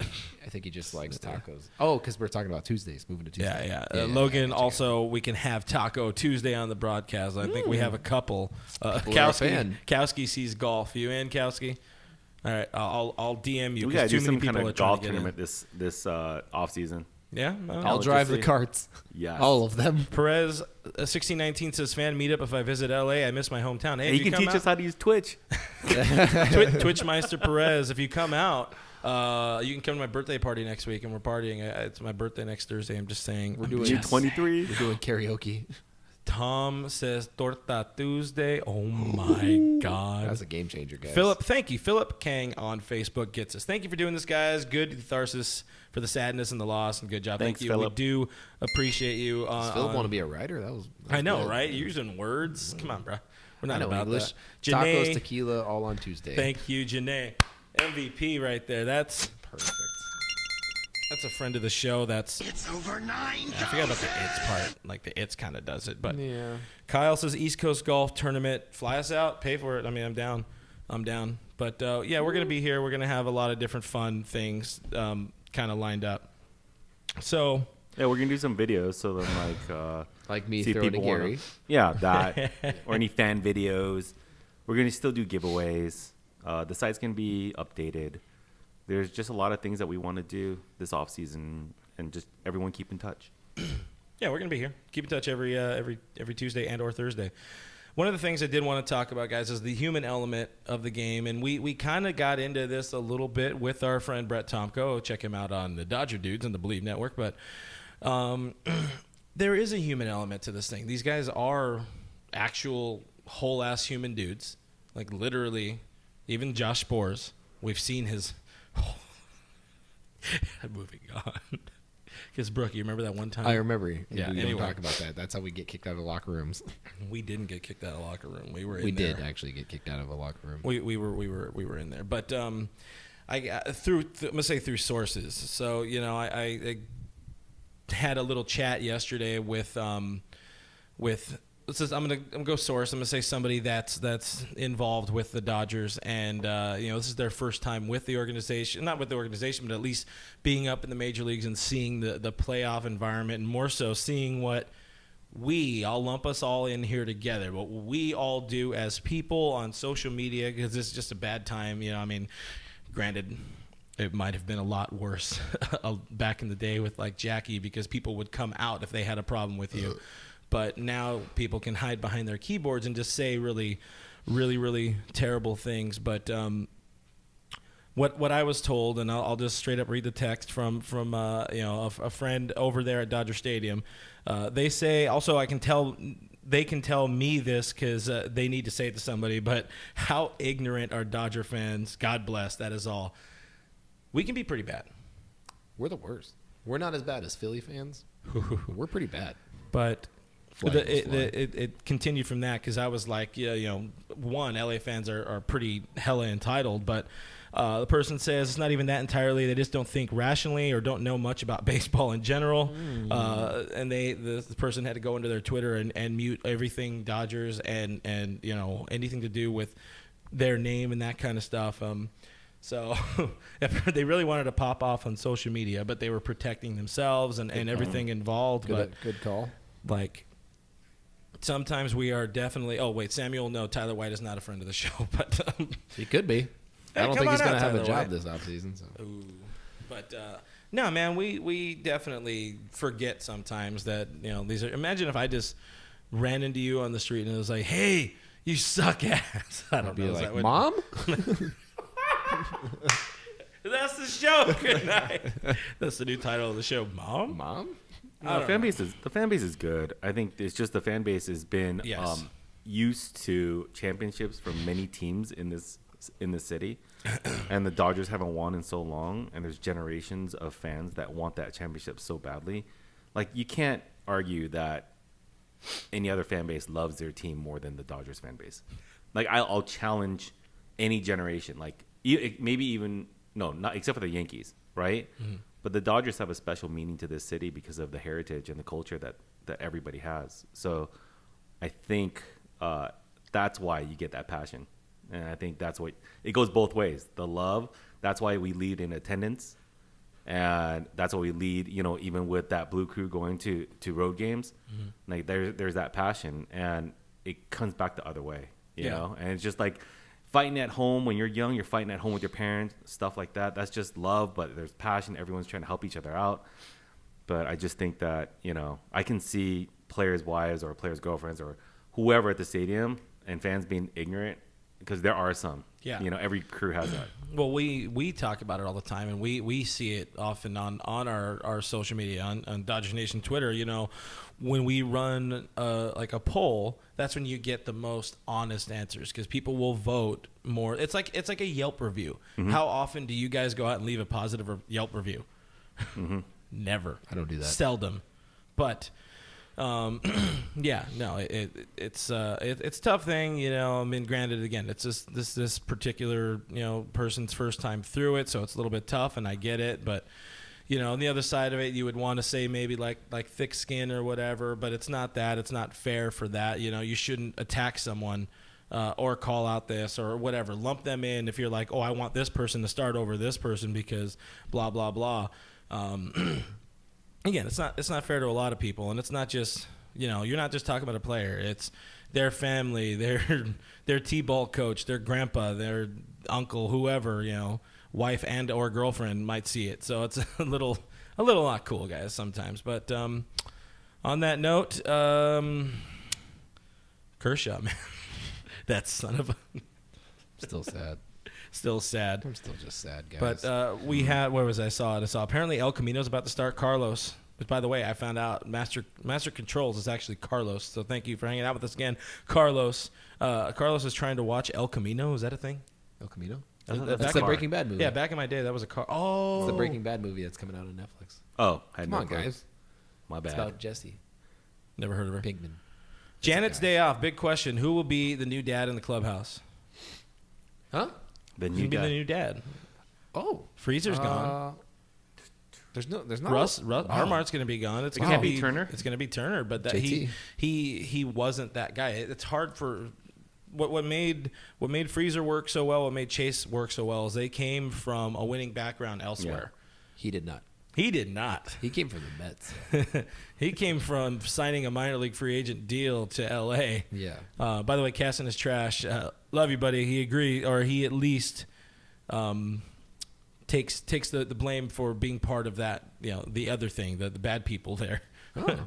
I think he just likes tacos. Oh, because we're talking about Tuesdays, moving to Tuesday. yeah. Logan, also, we can have Taco Tuesday on the broadcast. I think we have a couple. People are a fan. Kowski sees golf. You in, Kowski? All right, I'll DM you We gotta because do too some many people kind are of trying golf to get in. tournament this off season. Yeah, I'll drive the just- carts. Yes. All of them. Perez 1619 says fan meetup if I visit LA. I miss my hometown. Hey, Hey, if you can come teach out, us how to use Twitch. Twitchmeister Perez. If you come out, you can come to my birthday party next week, and we're partying. It's my birthday next Thursday. I'm just saying. We're doing You're 23. We're doing karaoke. Tom says Torta Tuesday. Oh my God. That's a game changer, guys. Philip, thank you. Philip Kang on Facebook gets us. Thank you for doing this, guys. Good catharsis for the sadness and the loss, and good job. Thanks, Thank you. Philip. We do appreciate you. Does Philip want to be a writer? That was I know, good. right? You're using words. Come on, bro. We're I not know about English. that. Tacos, Janae, tequila, all on Tuesday. thank you, Janae. MVP right there. That's Perfect. a friend of the show. That's It's over 9,000. I forgot about the it's part. Like the it's kind of does it, but Yeah. Kyle says East Coast Golf Tournament. Fly us out. Pay for it. I mean, I'm down. But yeah, we're gonna be here. We're gonna have a lot of different fun things kind of lined up. So Yeah, we're gonna do some videos. So then, Like me see if throwing to people wanna- Gary. Yeah, that or any fan videos. We're gonna still do giveaways. The site's gonna be updated. There's just a lot of things that we want to do this off season, and just everyone keep in touch. yeah, we're gonna be here. Keep in touch every Tuesday and or Thursday. One of the things I did want to talk about, guys, is the human element of the game, and we kind of got into this a little bit with our friend Brett Tomko. Check him out on the Dodger Dudes and the Believe Network. But there is a human element to this thing. These guys are actual whole ass human dudes, like literally. Even Josh Spores, we've seen his. Moving on. Because Brooke, you remember that one time? I remember. Yeah, We anyway. don't talk about that. That's how we get kicked out of the locker rooms. We didn't get kicked out of the locker room. We were in We there. did actually get kicked out of a locker room. We were in there, but I'm gonna say through sources. So I had a little chat yesterday with with. I'm gonna go source. I'm gonna say somebody that's involved with the Dodgers, and this is their first time with the organization, not with the organization, but at least being up in the major leagues and seeing the playoff environment, and more so seeing what I'll lump us all in here together, what we all do as people on social media, because it's just a bad time. I mean, granted, it might have been a lot worse back in the day with like Jackie, because people would come out if they had a problem with you. But now people can hide behind their keyboards and just say really, really, really terrible things. But what I was told, and I'll just straight up read the text from a friend over there at Dodger Stadium. They say also they can tell me this because they need to say it to somebody. But how ignorant are Dodger fans? God bless. That is all. We can be pretty bad. We're the worst. We're not as bad as Philly fans. We're pretty bad. But it continued from that, because I was like, one, LA fans are pretty hella entitled, but the person says it's not even that entirely. They just don't think rationally or don't know much about baseball in general. And the person had to go into their Twitter and mute everything Dodgers and anything to do with their name and that kind of stuff. So they really wanted to pop off on social media, but they were protecting themselves and everything involved. Good call. Like, sometimes we are definitely. Oh wait, Samuel. No, Tyler White is not a friend of the show, but he could be. I don't think he's going to have a job this offseason. So. Ooh. But no, man, we definitely forget sometimes that these are. Imagine if I just ran into you on the street and it was like, "Hey, you suck ass." I don't know. Like, Mom. That's the show. Good night. That's the new title of the show. Mom. The fan base is good. I think it's just the fan base has been used to championships from many teams in the city, and the Dodgers haven't won in so long. And there's generations of fans that want that championship so badly. Like, you can't argue that any other fan base loves their team more than the Dodgers fan base. Like, I'll challenge any generation. Like, maybe even not except for the Yankees, right? Mm-hmm. But the Dodgers have a special meaning to this city because of the heritage and the culture that everybody has. So I think that's why you get that passion. And I think that's what it goes both ways. The love, that's why we lead in attendance. And that's why we lead, even with that blue crew going to road games. Mm-hmm. Like there's that passion, and it comes back the other way, you know? And it's just like fighting at home when you're young, you're fighting at home with your parents, stuff like that. That's just love, but there's passion. Everyone's trying to help each other out. But I just think that, I can see players' wives or players' girlfriends or whoever at the stadium and fans being ignorant, because there are some. Yeah. Every crew has that. Well, we talk about it all the time, and we see it often on our social media, on Dodgers Nation Twitter. When we run like a poll, that's when you get the most honest answers, because people will vote more. It's like a Yelp review. Mm-hmm. How often do you guys go out and leave a positive Yelp review? Mm-hmm. Never. I don't do that. Seldom. But it's a tough thing, I mean, granted, again, it's just this particular person's first time through it, so it's a little bit tough, and I get it. But on the other side of it, you would want to say maybe like thick skin or whatever, but it's not that. It's not fair for that. You shouldn't attack someone or call out this or whatever. Lump them in if you're like, oh, I want this person to start over this person because blah blah blah. Again, it's not fair to a lot of people, and it's not just you're not just talking about a player. It's their family, their T-ball coach, their grandpa, their uncle, whoever, wife and or girlfriend might see it. So it's a little not cool, guys, sometimes. But on that note, Kershaw, man, that son of a still sad. Still sad. I'm still just sad, guys. But we had, where was I saw apparently El Camino's about to start Carlos. Which, by the way, I found out Master Controls is actually Carlos. So thank you for hanging out with us again, Carlos. Carlos is trying to watch El Camino. Is that a thing? El Camino? That's the Breaking Bad movie. Yeah, back in my day, that was a car. Oh, it's the Breaking Bad movie that's coming out on Netflix. Oh, come on, guys. My bad. It's about Jesse. Never heard of her. Pinkman. Janet's day off. Big question: who will be the new dad in the clubhouse? Huh? The new dad. Oh, Freezer's gone. There's not Russ Armart's going to be gone. It's going to be Turner. It's going to be Turner, but that JT. he wasn't that guy. It's hard for what made Freezer work so well. What made Chase work so well is they came from a winning background elsewhere. He did not. He did not. He came from the Mets. He came from signing a minor league free agent deal to L.A. Yeah. By the way, Casson is trash. Love you, buddy. He agreed, or he at least takes the blame for being part of that. The other thing, the bad people there. Oh.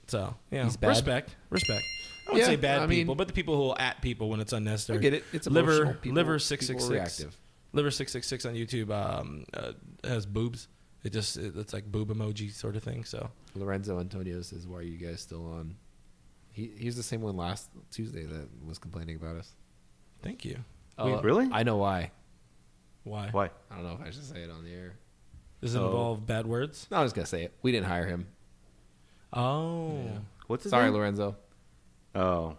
So He's bad? respect. I would Yeah, say bad I mean- people, but the people who will at people when it's unnecessary. I get it. It's emotional. People- liver people 666. are reactive. Liver 666 on YouTube has boobs. It's like boob emoji sort of thing. So Lorenzo Antonio says, "Why are you guys still on?" He's the same one last Tuesday that was complaining about us. thank you. Really? I know why. Why? Why? I don't know if I should say it on the air. Does it involve bad words? No, I was gonna say it. We didn't hire him. Oh, What's his Sorry, name? Lorenzo. Oh,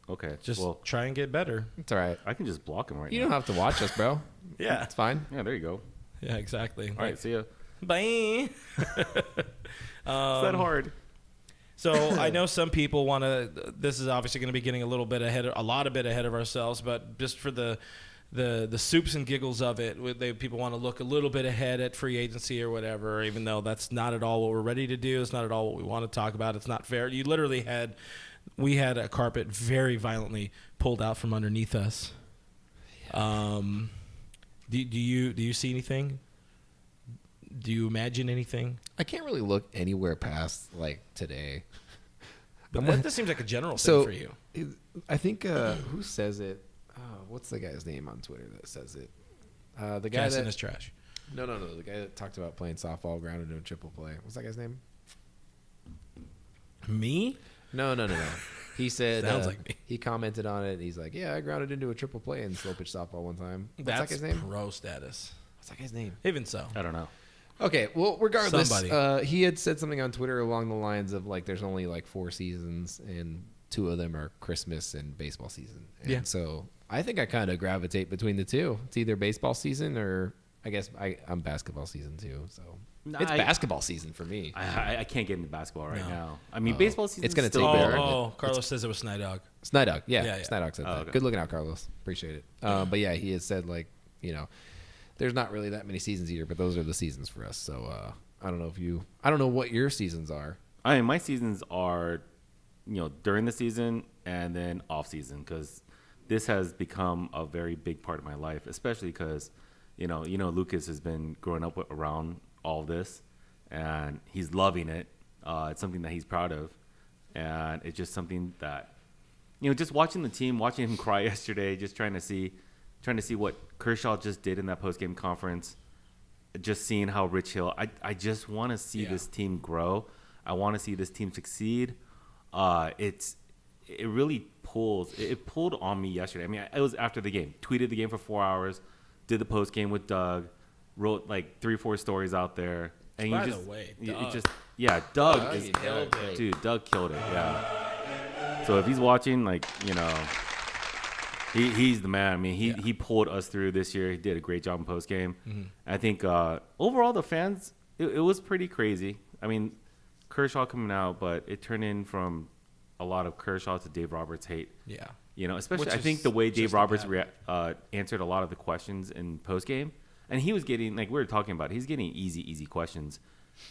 okay. just Well, try and get better. It's all right. I can just block him right You now. don't have to watch us, bro. Yeah, It's fine. Yeah, there you go. yeah, exactly. All right, see ya. Bye. It's that hard. So I know some people want to. This is obviously going to be getting a lot ahead of ourselves, but just for the soups and giggles of it, people want to look a little bit ahead at free agency or whatever. Even though that's not at all what we're ready to do, it's not at all what we want to talk about. It's not fair. We had a carpet very violently pulled out from underneath us. Do you see anything? Do you imagine anything? I can't really look anywhere past like today. But that seems like a general thing So for you. I think who says it? What's the guy's name on Twitter that says it? The guy Casson that is trash. no, the guy that talked about playing softball grounded into a triple play. What's that guy's name? Me? No. He said Sounds like me. he commented on it. And he's like, "Yeah, I grounded into a triple play in slow pitch softball one time." What's that That's guy's name? pro status. What's that guy's name? Even so. I don't know. Okay, well, regardless, Somebody. he had said something on Twitter along the lines of like, "There's only like 4 seasons, and 2 of them are Christmas and baseball season." And Yeah. So I think I kind of gravitate between the two. It's either baseball season or I guess I'm basketball season too. So it's basketball season for me. I can't get into basketball right No. now. I mean, baseball season. It's gonna still take there. Barrett. Carlos says it was Snydog. Snydog, yeah. Yeah. Snydog said that. okay. Good looking out, Carlos. Appreciate it. But yeah, he had said like, there's not really that many seasons either, but those are the seasons for us. So I don't know what your seasons are. I mean, my seasons are, during the season and then off season, because this has become a very big part of my life, especially because, Lucas has been growing up around all of this, and he's loving it. It's something that he's proud of, and it's just something that, just watching the team, watching him cry yesterday, just trying to see what Kershaw just did in that post-game conference. Just seeing how Rich Hill, I just want to see this team grow. I want to see this team succeed. It really pulls. It pulled on me yesterday. I mean, it was after the game. Tweeted the game for 4 hours. Did the post game with Doug. Wrote like 3 or 4 stories out there. And By the way, Doug. Doug is killed it. dude. Doug killed it. Yeah. So if he's watching, he's the man. I mean, he pulled us through this year. He did a great job in post game. Mm-hmm. I think overall the fans, it was pretty crazy. I mean, Kershaw coming out, but it turned in from a lot of Kershaw to Dave Roberts hate. Yeah. Especially Which I think is the way just Dave a Roberts pattern. answered a lot of the questions in post game, and he was getting we were talking about. He's getting easy questions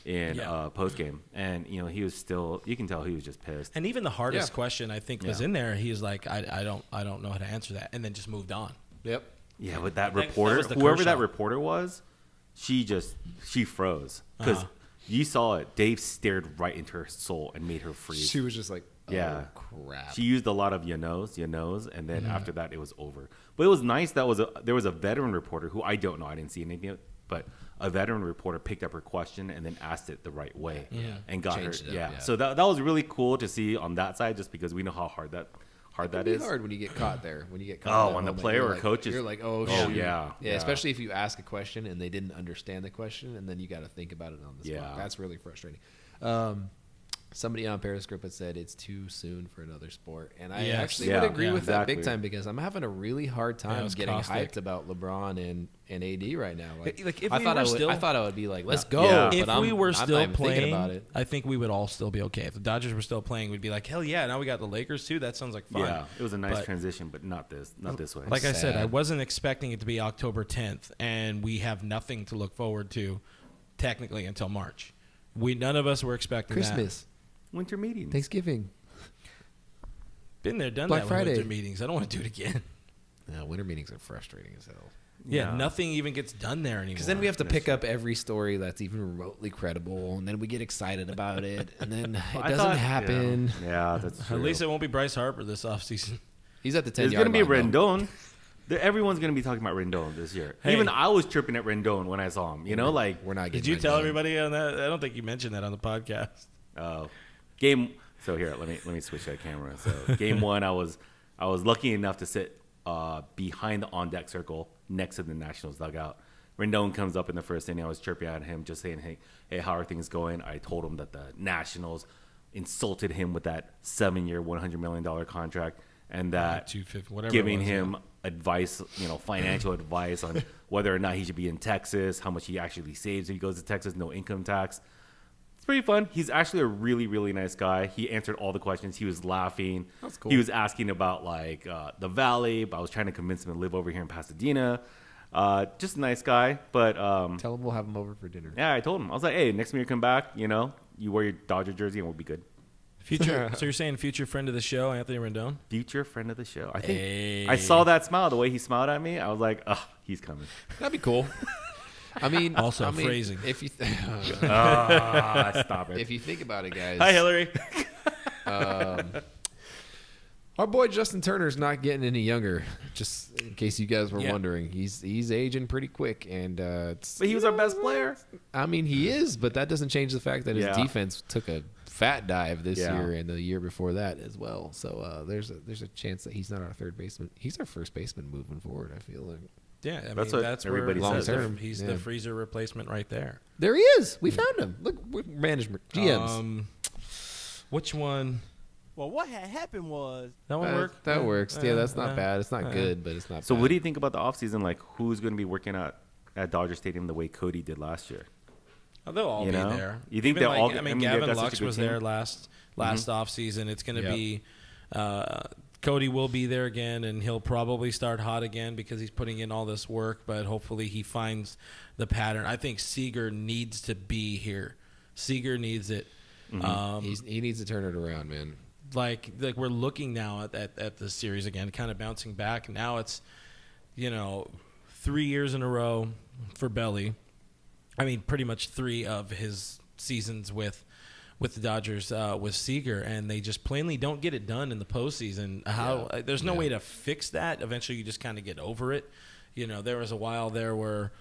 in post game, and he was still. You can tell he was just pissed. And even the hardest Yeah. question I think was Yeah. in there. He was like, I don't know how to answer that, and then just moved on. Yep. Yeah, but that I think reporter, that was the whoever that Kershaw. reporter was, she froze because you saw it. Dave stared right into her soul and made her freeze. She was just like, oh, Yeah. crap. She used a lot of you knows, and then after that it was over. But it was nice there was a veteran reporter who I don't know, I didn't see anything, but a veteran reporter picked up her question and then asked it the right way and got Changed her. it up, Yeah. yeah. So that was really cool to see on that side, just because we know how hard that It'd is. be hard when you get caught there. When you get caught. Oh, in that when the moment, player you're or like, coach is- you're like, oh, Oh, shoot. yeah. Yeah. Especially if you ask a question and they didn't understand the question, and then you got to think about it on the spot. Yeah. That's really frustrating. Somebody on Periscope had said it's too soon for another sport, and I Yes. actually Yeah, would agree yeah, with that exactly. big time because I'm having a really hard time it's getting caustic. hyped about LeBron and AD right now. Like, if I we thought were still- I thought I would be like, let's go. Yeah. But If we were I'm still not even thinking playing, about it. I think we would all still be okay. If the Dodgers were still playing, we'd be like, hell yeah! Now we got the Lakers too. That sounds like fun. Yeah, it was a nice But- transition, but not this way. Like I said, Sad. I wasn't expecting it to be October 10th, and we have nothing to look forward to, technically, until March. None of us were expecting Christmas, Winter meetings. Thanksgiving, that. Been there, done Black that Friday. with winter meetings. I don't want to do it again. winter meetings are frustrating as hell. Yeah, nothing even gets done there anymore. Because then we have to pick up every story that's even remotely credible, and then we get excited about it, and then it doesn't happen. Yeah, that's true. At least it won't be Bryce Harper this offseason. He's at the 10 It's yard going to be line, though. Rendon. Everyone's going to be talking about Rendon this year. Hey. Even I was tripping at Rendon when I saw him. You know, like We're not. Did getting you tell Rendon. everybody on that? I don't think you mentioned that on the podcast. game. So here, let me switch that camera. So game one, I was lucky enough to sit behind the on deck circle next to the Nationals dugout. Rendon comes up in the first inning. I was chirping at him, just saying, hey, how are things going? I told him that the Nationals insulted him with that 7-year, $100 million contract, and that 250, whatever. giving it was, him advice, financial advice on whether or not he should be in Texas, how much he actually saves if he goes to Texas, no income tax. It's pretty fun. He's actually a really, really nice guy. He answered all the questions. He was laughing. That's cool. He was asking about the Valley, but I was trying to convince him to live over here in Pasadena. Just a nice guy, but Tell him we'll have him over for dinner. yeah, I told him. I was like, hey, next time you come back, you wear your Dodger jersey and we'll be good. Future. So you're saying future friend of the show, Anthony Rendon? Future friend of the show. I think Hey. I saw that smile, the way he smiled at me. I was like, he's coming. That'd be cool. I mean, Also phrasing. If you Stop it. if you think about it, guys, Hi, Hillary. our boy Justin Turner's not getting any younger. Just in case you guys were Yeah. wondering, he's aging pretty quick, and But he was our best player. I mean, he is, but that doesn't change the fact that his Yeah. defense took a fat dive this Yeah. year and the year before that as well. So there's a chance that he's not our third baseman. He's our first baseman moving forward. I feel like Yeah, I mean, That's what that's everybody where says. long Long-term, term. He's yeah. the freezer replacement right there. there he is. We found him. Look, management GMs. Which one? Well, what had happened was That one work? That works. Yeah, that's not bad. It's not uh. good, but it's not. So bad. what do you think about the offseason? Like, who's going to be working at Dodger Stadium the way Cody did last year? Oh, they'll all You be know? there. You think Even they're all- I I mean, mean, they've Gavin got such a Lux good was team. there last offseason. It's going to Yeah. be Cody will be there again, and he'll probably start hot again because he's putting in all this work. But hopefully, he finds the pattern. I think Seager needs to be here. Seager needs it. he needs to turn it around, man. Like we're looking now at the series again, kind of bouncing back. Now it's 3 years in a row for Belly. I mean, pretty much 3 of his seasons with the Dodgers with Seager, and they just plainly don't get it done in the postseason. There's no way to fix that. Eventually, you just kind of get over it. There was a while there where,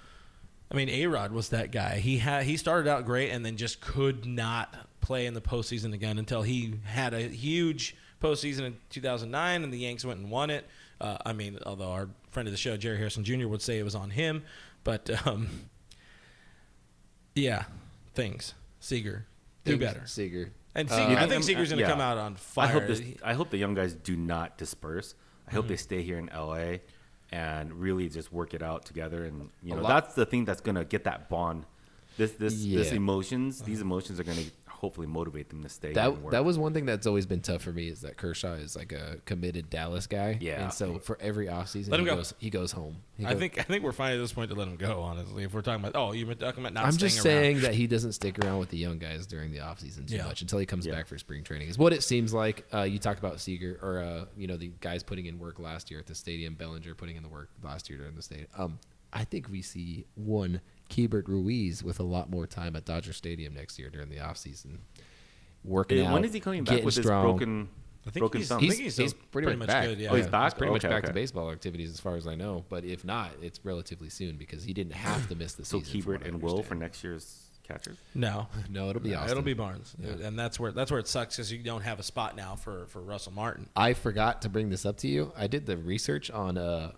I mean, A-Rod was that guy. He started out great and then just could not play in the postseason again until he had a huge postseason in 2009, and the Yanks went and won it. I mean, although our friend of the show, Jerry Harrison Jr., would say it was on him, but yeah, Seager. Do better. Seager. And Seager, I think Seager's going to yeah. come out on fire. I hope the young guys do not disperse. I hope they stay here in LA and really just work it out together. And that's the thing that's going to get that bond. These emotions are going to hopefully motivate them to stay. and work. That was one thing that's always been tough for me is that Kershaw is like a committed Dallas guy. Yeah. And so for every offseason, Let him go. he goes home. I think we're fine at this point to let him go, honestly. If we're talking about, you've been talking about not I'm staying just around. saying that he doesn't stick around with the young guys during the offseason too Yeah. much until he comes back for spring training. Is what it seems like. You talked about Seager or the guys putting in work last year at the stadium. Bellinger putting in the work last year during the stadium. I think we see one Keibert Ruiz with a lot more time at Dodger Stadium next year during the offseason. Working out. When is he coming back getting with strong. his I think broken he's, thumb? I think he's pretty much back. good. Yeah. Oh, he's back? He's pretty much Okay, back to okay. baseball activities as far as I know. But if not, it's relatively soon because he didn't have to miss the So season. from Keibert what I and Will for understand. next year's catchers? No. No, it'll be Austin. It'll be Barnes. Yeah. And that's where it sucks because you don't have a spot now for Russell Martin. I forgot to bring this up to you. I did the research on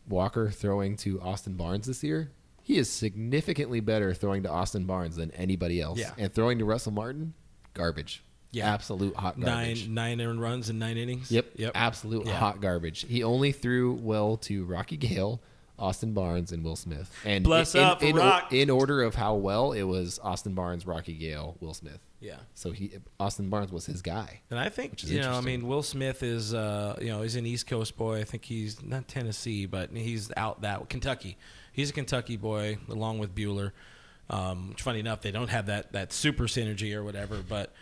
Walker throwing to Austin Barnes this year. He is significantly better throwing to Austin Barnes than anybody else. Yeah. And throwing to Russell Martin, garbage. Yeah. Absolute hot garbage. Nine earned runs in 9 innings. Yep. Absolute hot garbage. He only threw well to Rocky Gale, Austin Barnes, and Will Smith. And Bless up, Rock. in order of how well, it was Austin Barnes, Rocky Gale, Will Smith. Yeah. So Austin Barnes was his guy. And I think, is I interesting. mean, Will Smith is, he's an East Coast boy. I think he's not Tennessee, but he's out that Kentucky. He's a Kentucky boy along with Buehler. Funny enough, they don't have that super synergy or whatever, but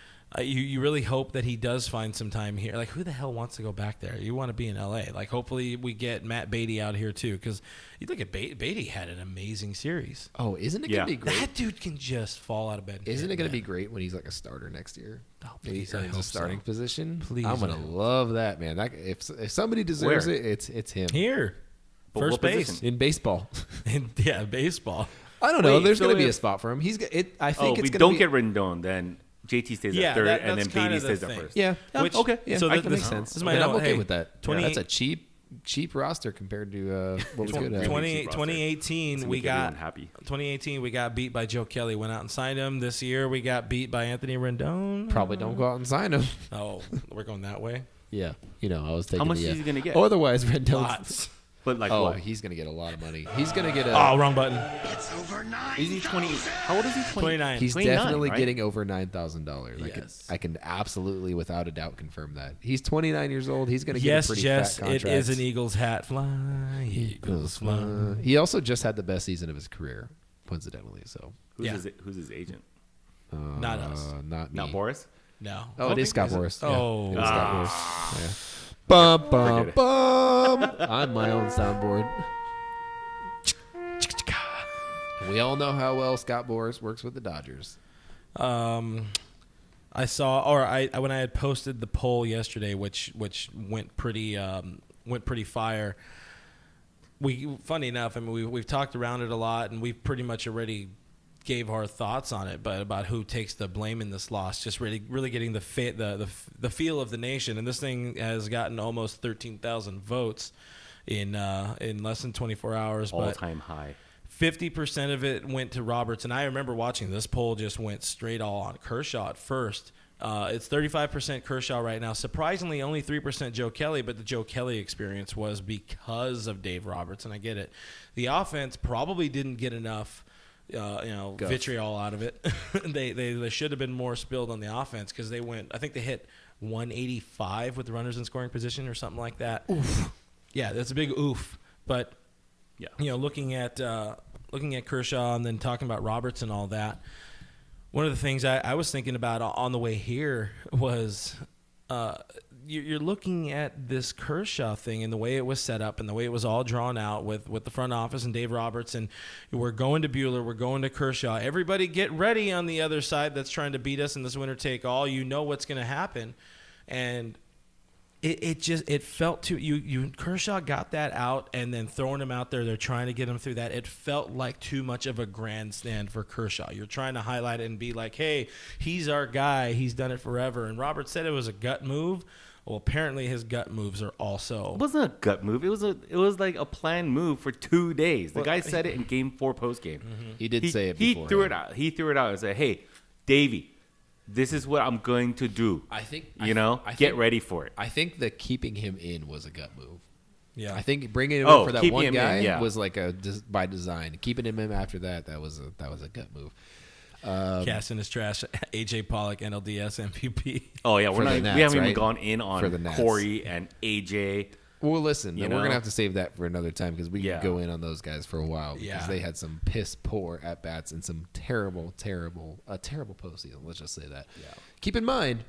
you really hope that he does find some time here. Like, who the hell wants to go back there? You want to be in L.A. Like, hopefully we get Matt Beatty out here too, because you look at Beatty had an amazing series. Oh, isn't it going to be great? That dude can just fall out of bed. Isn't it going to be great when he's like a starter next year? Oh, Maybe please, he's I in hope a starting so. position. Please, I'm going I to hope love that, man. If somebody deserves Where? it, it's him. Here? But First what base. position? In baseball. Yeah, baseball. I don't know. Wait, There's so going to be a if- spot for him. I think Oh, it's we going don't to be. get Rendon, then JT stays Yeah, at third, that's and then kinda Beatty the stays at thing. first. Yeah. Which- Okay. Yeah. so that this- makes sense. this is my And I'm note. okay Hey, with that. 20 That's a cheap roster compared to what was good. 2018, Doesn't we make got everyone happy. 2018 we got beat by Joe Kelly. Went out and signed him. This year we got beat by Anthony Rendon. Probably don't go out and sign him. Oh, we're going that way. Yeah. I was taking How much the, is he gonna get? Otherwise, Rendon's. Lots. But like, Oh, what? he's going to get a lot of money. He's going to get a. Oh, wrong button. It's over 9,000. Is he 20? How old is he? 29. He's 29, definitely right? getting over $9,000. Yes. I can absolutely, without a doubt, confirm that. He's 29 years old. He's going to get Yes, a pretty Jess, fat it contract. is an Eagles hat. Fly, Eagles, fly. He also just had the best season of his career, coincidentally. So Yeah. Who's his agent? Not us. not me. Not Boris. No. I Oh, don't it is think Scott there's a- Boris. Oh. Yeah, it is Scott Boris. Yeah. Bum, bum, Forget it. bum. I'm my own soundboard. We all know how well Scott Boris works with the Dodgers. I saw, or I when I had posted the poll yesterday, which went pretty fire. Funny enough, I mean we've talked around it a lot, and we've pretty much already gave our thoughts on it, but about who takes the blame in this loss, just really getting the feel of the nation, and this thing has gotten almost 13,000 votes in less than 24 hours, All but time high. 50% of it went to Roberts, and I remember watching this poll just went straight all on Kershaw at first. It's 35% Kershaw right now. Surprisingly, only 3% Joe Kelly, but the Joe Kelly experience was because of Dave Roberts, and I get it. The offense probably didn't get enough vitriol out of it. They should have been more spilled on the offense because I think they hit 185 with the runners in scoring position or something like that. Oof. Yeah, that's a big oof. But Yeah. looking at Kershaw and then talking about Roberts and all that, one of the things I was thinking about on the way here was you're looking at this Kershaw thing and the way it was set up and the way it was all drawn out with the front office and Dave Roberts, and we're going to Buehler, we're going to Kershaw. Everybody get ready on the other side that's trying to beat us in this winner take all. You know what's going to happen. And it felt too you Kershaw got that out and then throwing him out there, they're trying to get him through that. It felt like too much of a grandstand for Kershaw. You're trying to highlight it and be like, hey, he's our guy, he's done it forever. And Robert said it was a gut move. Well, apparently his gut moves are also It wasn't a gut move. It was like a planned move for 2 days. The guy said it in Game 4 post game. He did say it He before. threw it out. He threw it out and said, "Hey, Davey, this is what I'm going to do. I think Get ready for it." I think the keeping him in was a gut move. yeah. I think bringing him Oh, in for that keeping one him in, guy yeah. was like by design. Keeping him in after that was a gut move. Casting his trash. AJ Pollock, NLDS MVP. Oh yeah, For the we Nats, haven't even right? gone in For the on Nats. Corey and AJ. Well, listen, You we're know? gonna have to save that for another time because we Yeah. can go in on those guys for a while because Yeah. they had some piss poor at bats and some terrible postseason. Let's just say that. Yeah. Keep in mind,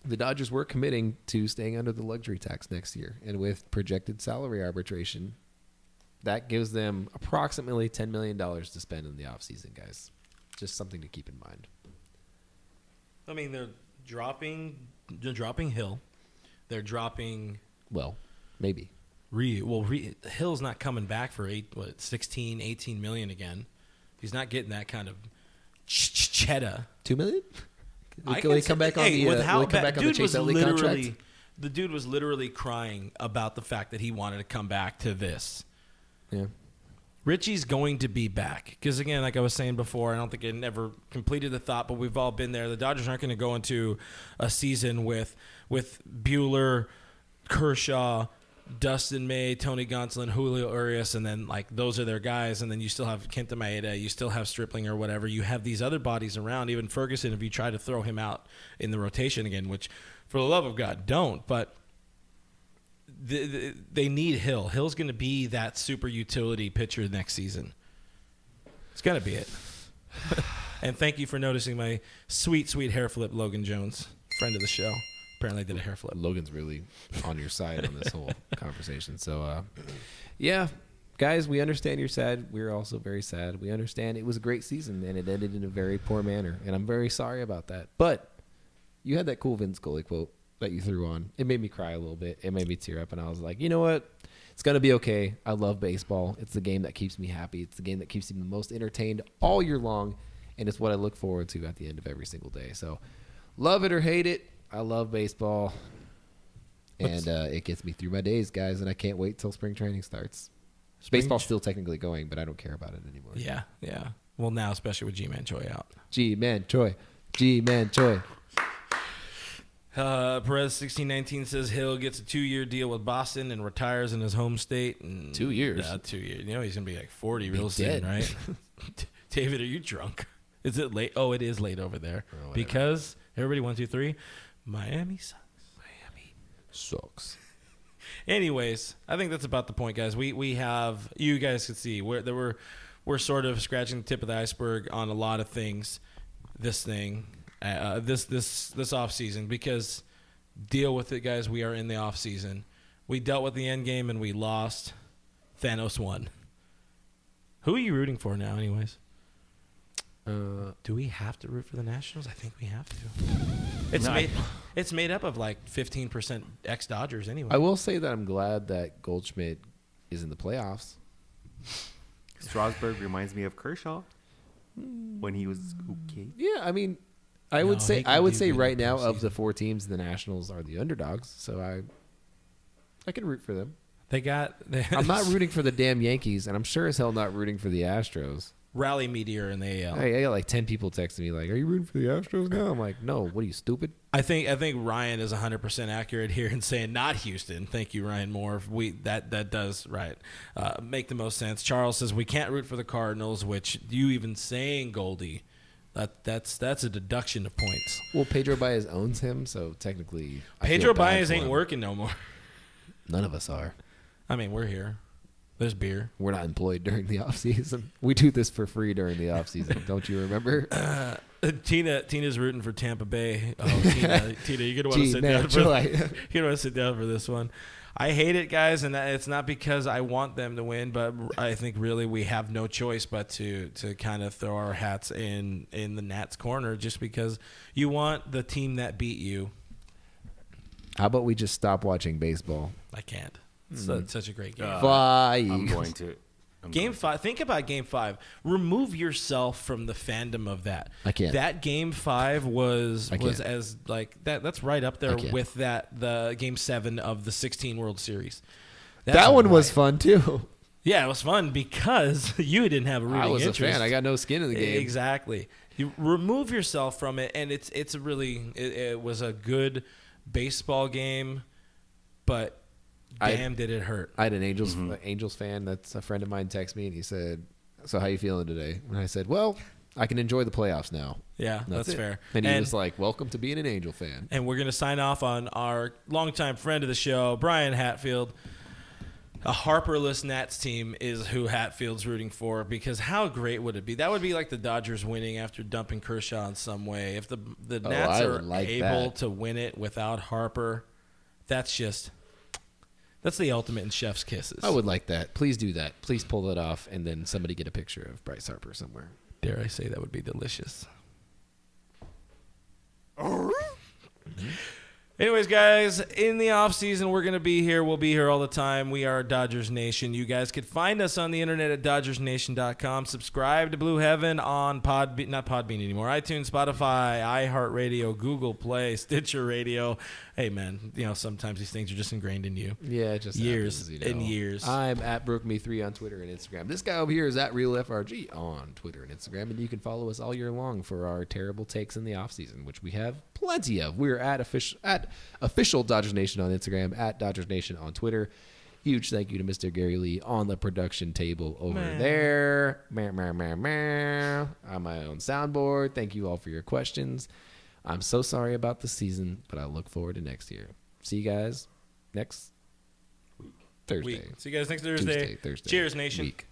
the Dodgers were committing to staying under the luxury tax next year, and with projected salary arbitration, that gives them approximately $10 million to spend in the offseason, guys. Just something to keep in mind. I mean, they're dropping Hill. They're dropping Well, maybe. Hill's not coming back for 16, 18 million again. He's not getting that kind of cheddar. $2 million? I Will he can come say- back on hey, the? with Will how he come bad- back on the dude Chase was Utley literally contract? the dude was literally crying about the fact that he wanted to come back to this. Yeah. Richie's going to be back. Because, again, like I was saying before, I don't think it never completed the thought, but we've all been there. The Dodgers aren't going to go into a season with Buehler, Kershaw, Dustin May, Tony Gonsolin, Julio Urias, and then, like, those are their guys. And then you still have Kenta Maeda. You still have Stripling or whatever. You have these other bodies around. Even Ferguson, if you try to throw him out in the rotation again, which, for the love of God, don't. But they need Hill. Hill's going to be that super utility pitcher next season. It's going to be it. And thank you for noticing my sweet, sweet hair flip, Logan Jones, friend of the show. Apparently I did a hair flip. Logan's really on your side on this whole conversation. So, yeah, guys, we understand you're sad. We're also very sad. We understand it was a great season, and it ended in a very poor manner. And I'm very sorry about that. But you had that cool Vince Scully quote that you threw on. It made me cry a little bit. It made me tear up, and I was like, you know what? It's going to be okay. I love baseball. It's the game that keeps me happy. It's the game that keeps me the most entertained all year long, and it's what I look forward to at the end of every single day. So love it or hate it, I love baseball, and it gets me through my days, guys, and I can't wait till spring training starts. Baseball's still technically going, but I don't care about it anymore. Yeah, yeah. Well, now, especially with G-Man Choi out. G-Man Choi. G-Man Choi. Perez 1619 says Hill gets a 2-year deal with Boston and retires in his home state. And 2 years? Yeah, 2 years. You know he's going to be like 40 real Be soon, dead. right? David, are you drunk? Is it late? Oh, it is late over there. whatever. Because, everybody, 1, 2, 3, Miami sucks. Miami sucks. Anyways, I think that's about the point, guys. We have, you guys can see, we're sort of scratching the tip of the iceberg on a lot of things this off season, because deal with it, guys. We are in the off season. We dealt with the end game and we lost. Thanos won. Who are you rooting for now, anyways? Do we have to root for the Nationals? I think we have to. It's made up of like 15% ex-Dodgers anyway. I will say that I'm glad that Goldschmidt is in the playoffs. Strasburg reminds me of Kershaw when he was okay. Yeah, I mean, I No, would say he can do good right in the now of the postseason. 4 teams, the Nationals are the underdogs. So I can root for them. I'm not rooting for the damn Yankees, and I'm sure as hell not rooting for the Astros. Rally Meteor in the AL. I got like 10 people texting me like, "Are you rooting for the Astros now?" I'm like, "No, what are you, stupid?" I think Ryan is 100% accurate here in saying not Houston. Thank you, Ryan Moore. That does make the most sense. Charles says we can't root for the Cardinals, which you even saying Goldie, that's a deduction of points. Well, Pedro Baez owns him, so technically, I feel Pedro bad Baez for ain't him. working no more. None of us are. I mean, we're here. There's beer. We're not employed during the off season. We do this for free during the off season. Don't you remember? Tina's rooting for Tampa Bay. Oh, Tina, you're gonna want to sit man, down. You're gonna want to sit down for this one. I hate it, guys, and it's not because I want them to win, but I think really we have no choice but to kind of throw our hats in the Nats corner, just because you want the team that beat you. How about we just stop watching baseball? I can't. It's such a great game. Bye. I'm going to. Game 5. Think about Game 5. Remove yourself from the fandom of that. I can't. That Game 5 was can't. as like that. That's right up there I can't. with the Game 7 of the 16 World Series. That one was right. fun too. Yeah, it was fun because you didn't have a rooting I was interest. a fan. I got no skin in the game. Exactly. You remove yourself from it, and it was a good baseball game, but damn, did it hurt. I had an Angels fan that's a friend of mine text me, and he said, "So how you feeling today?" And I said, "Well, I can enjoy the playoffs now." Yeah, that's it. fair. And he was like, "Welcome to being an Angel fan." And we're going to sign off on our longtime friend of the show, Brian Hatfield. A Harperless Nats team is who Hatfield's rooting for, because how great would it be? That would be like the Dodgers winning after dumping Kershaw in some way. If the Nats I are would like able that. to win it without Harper, that's the ultimate in chef's kisses. I would like that. Please do that. Please pull that off, and then somebody get a picture of Bryce Harper somewhere. Dare I say that would be delicious. Anyways, guys, in the off season, we're gonna be here. We'll be here all the time. We are Dodgers Nation. You guys can find us on the internet at DodgersNation.com. Subscribe to Blue Heaven on not Podbean anymore. iTunes, Spotify, iHeartRadio, Google Play, Stitcher Radio. Hey, man, sometimes these things are just ingrained in you. Yeah, it just years happens, and years. I'm at BrookMe3 on Twitter and Instagram. This guy over here is at RealFRG on Twitter and Instagram, and you can follow us all year long for our terrible takes in the off season, which we have plenty of. We're at official Dodgers Nation on Instagram, at Dodgers Nation on Twitter. Huge thank you to Mr. Gary Lee on the production table over there. On my own soundboard. Thank you all for your questions. I'm so sorry about the season, but I look forward to next year. See you guys next Thursday. See you guys next Thursday. Tuesday, Thursday. Cheers, Nation. Week.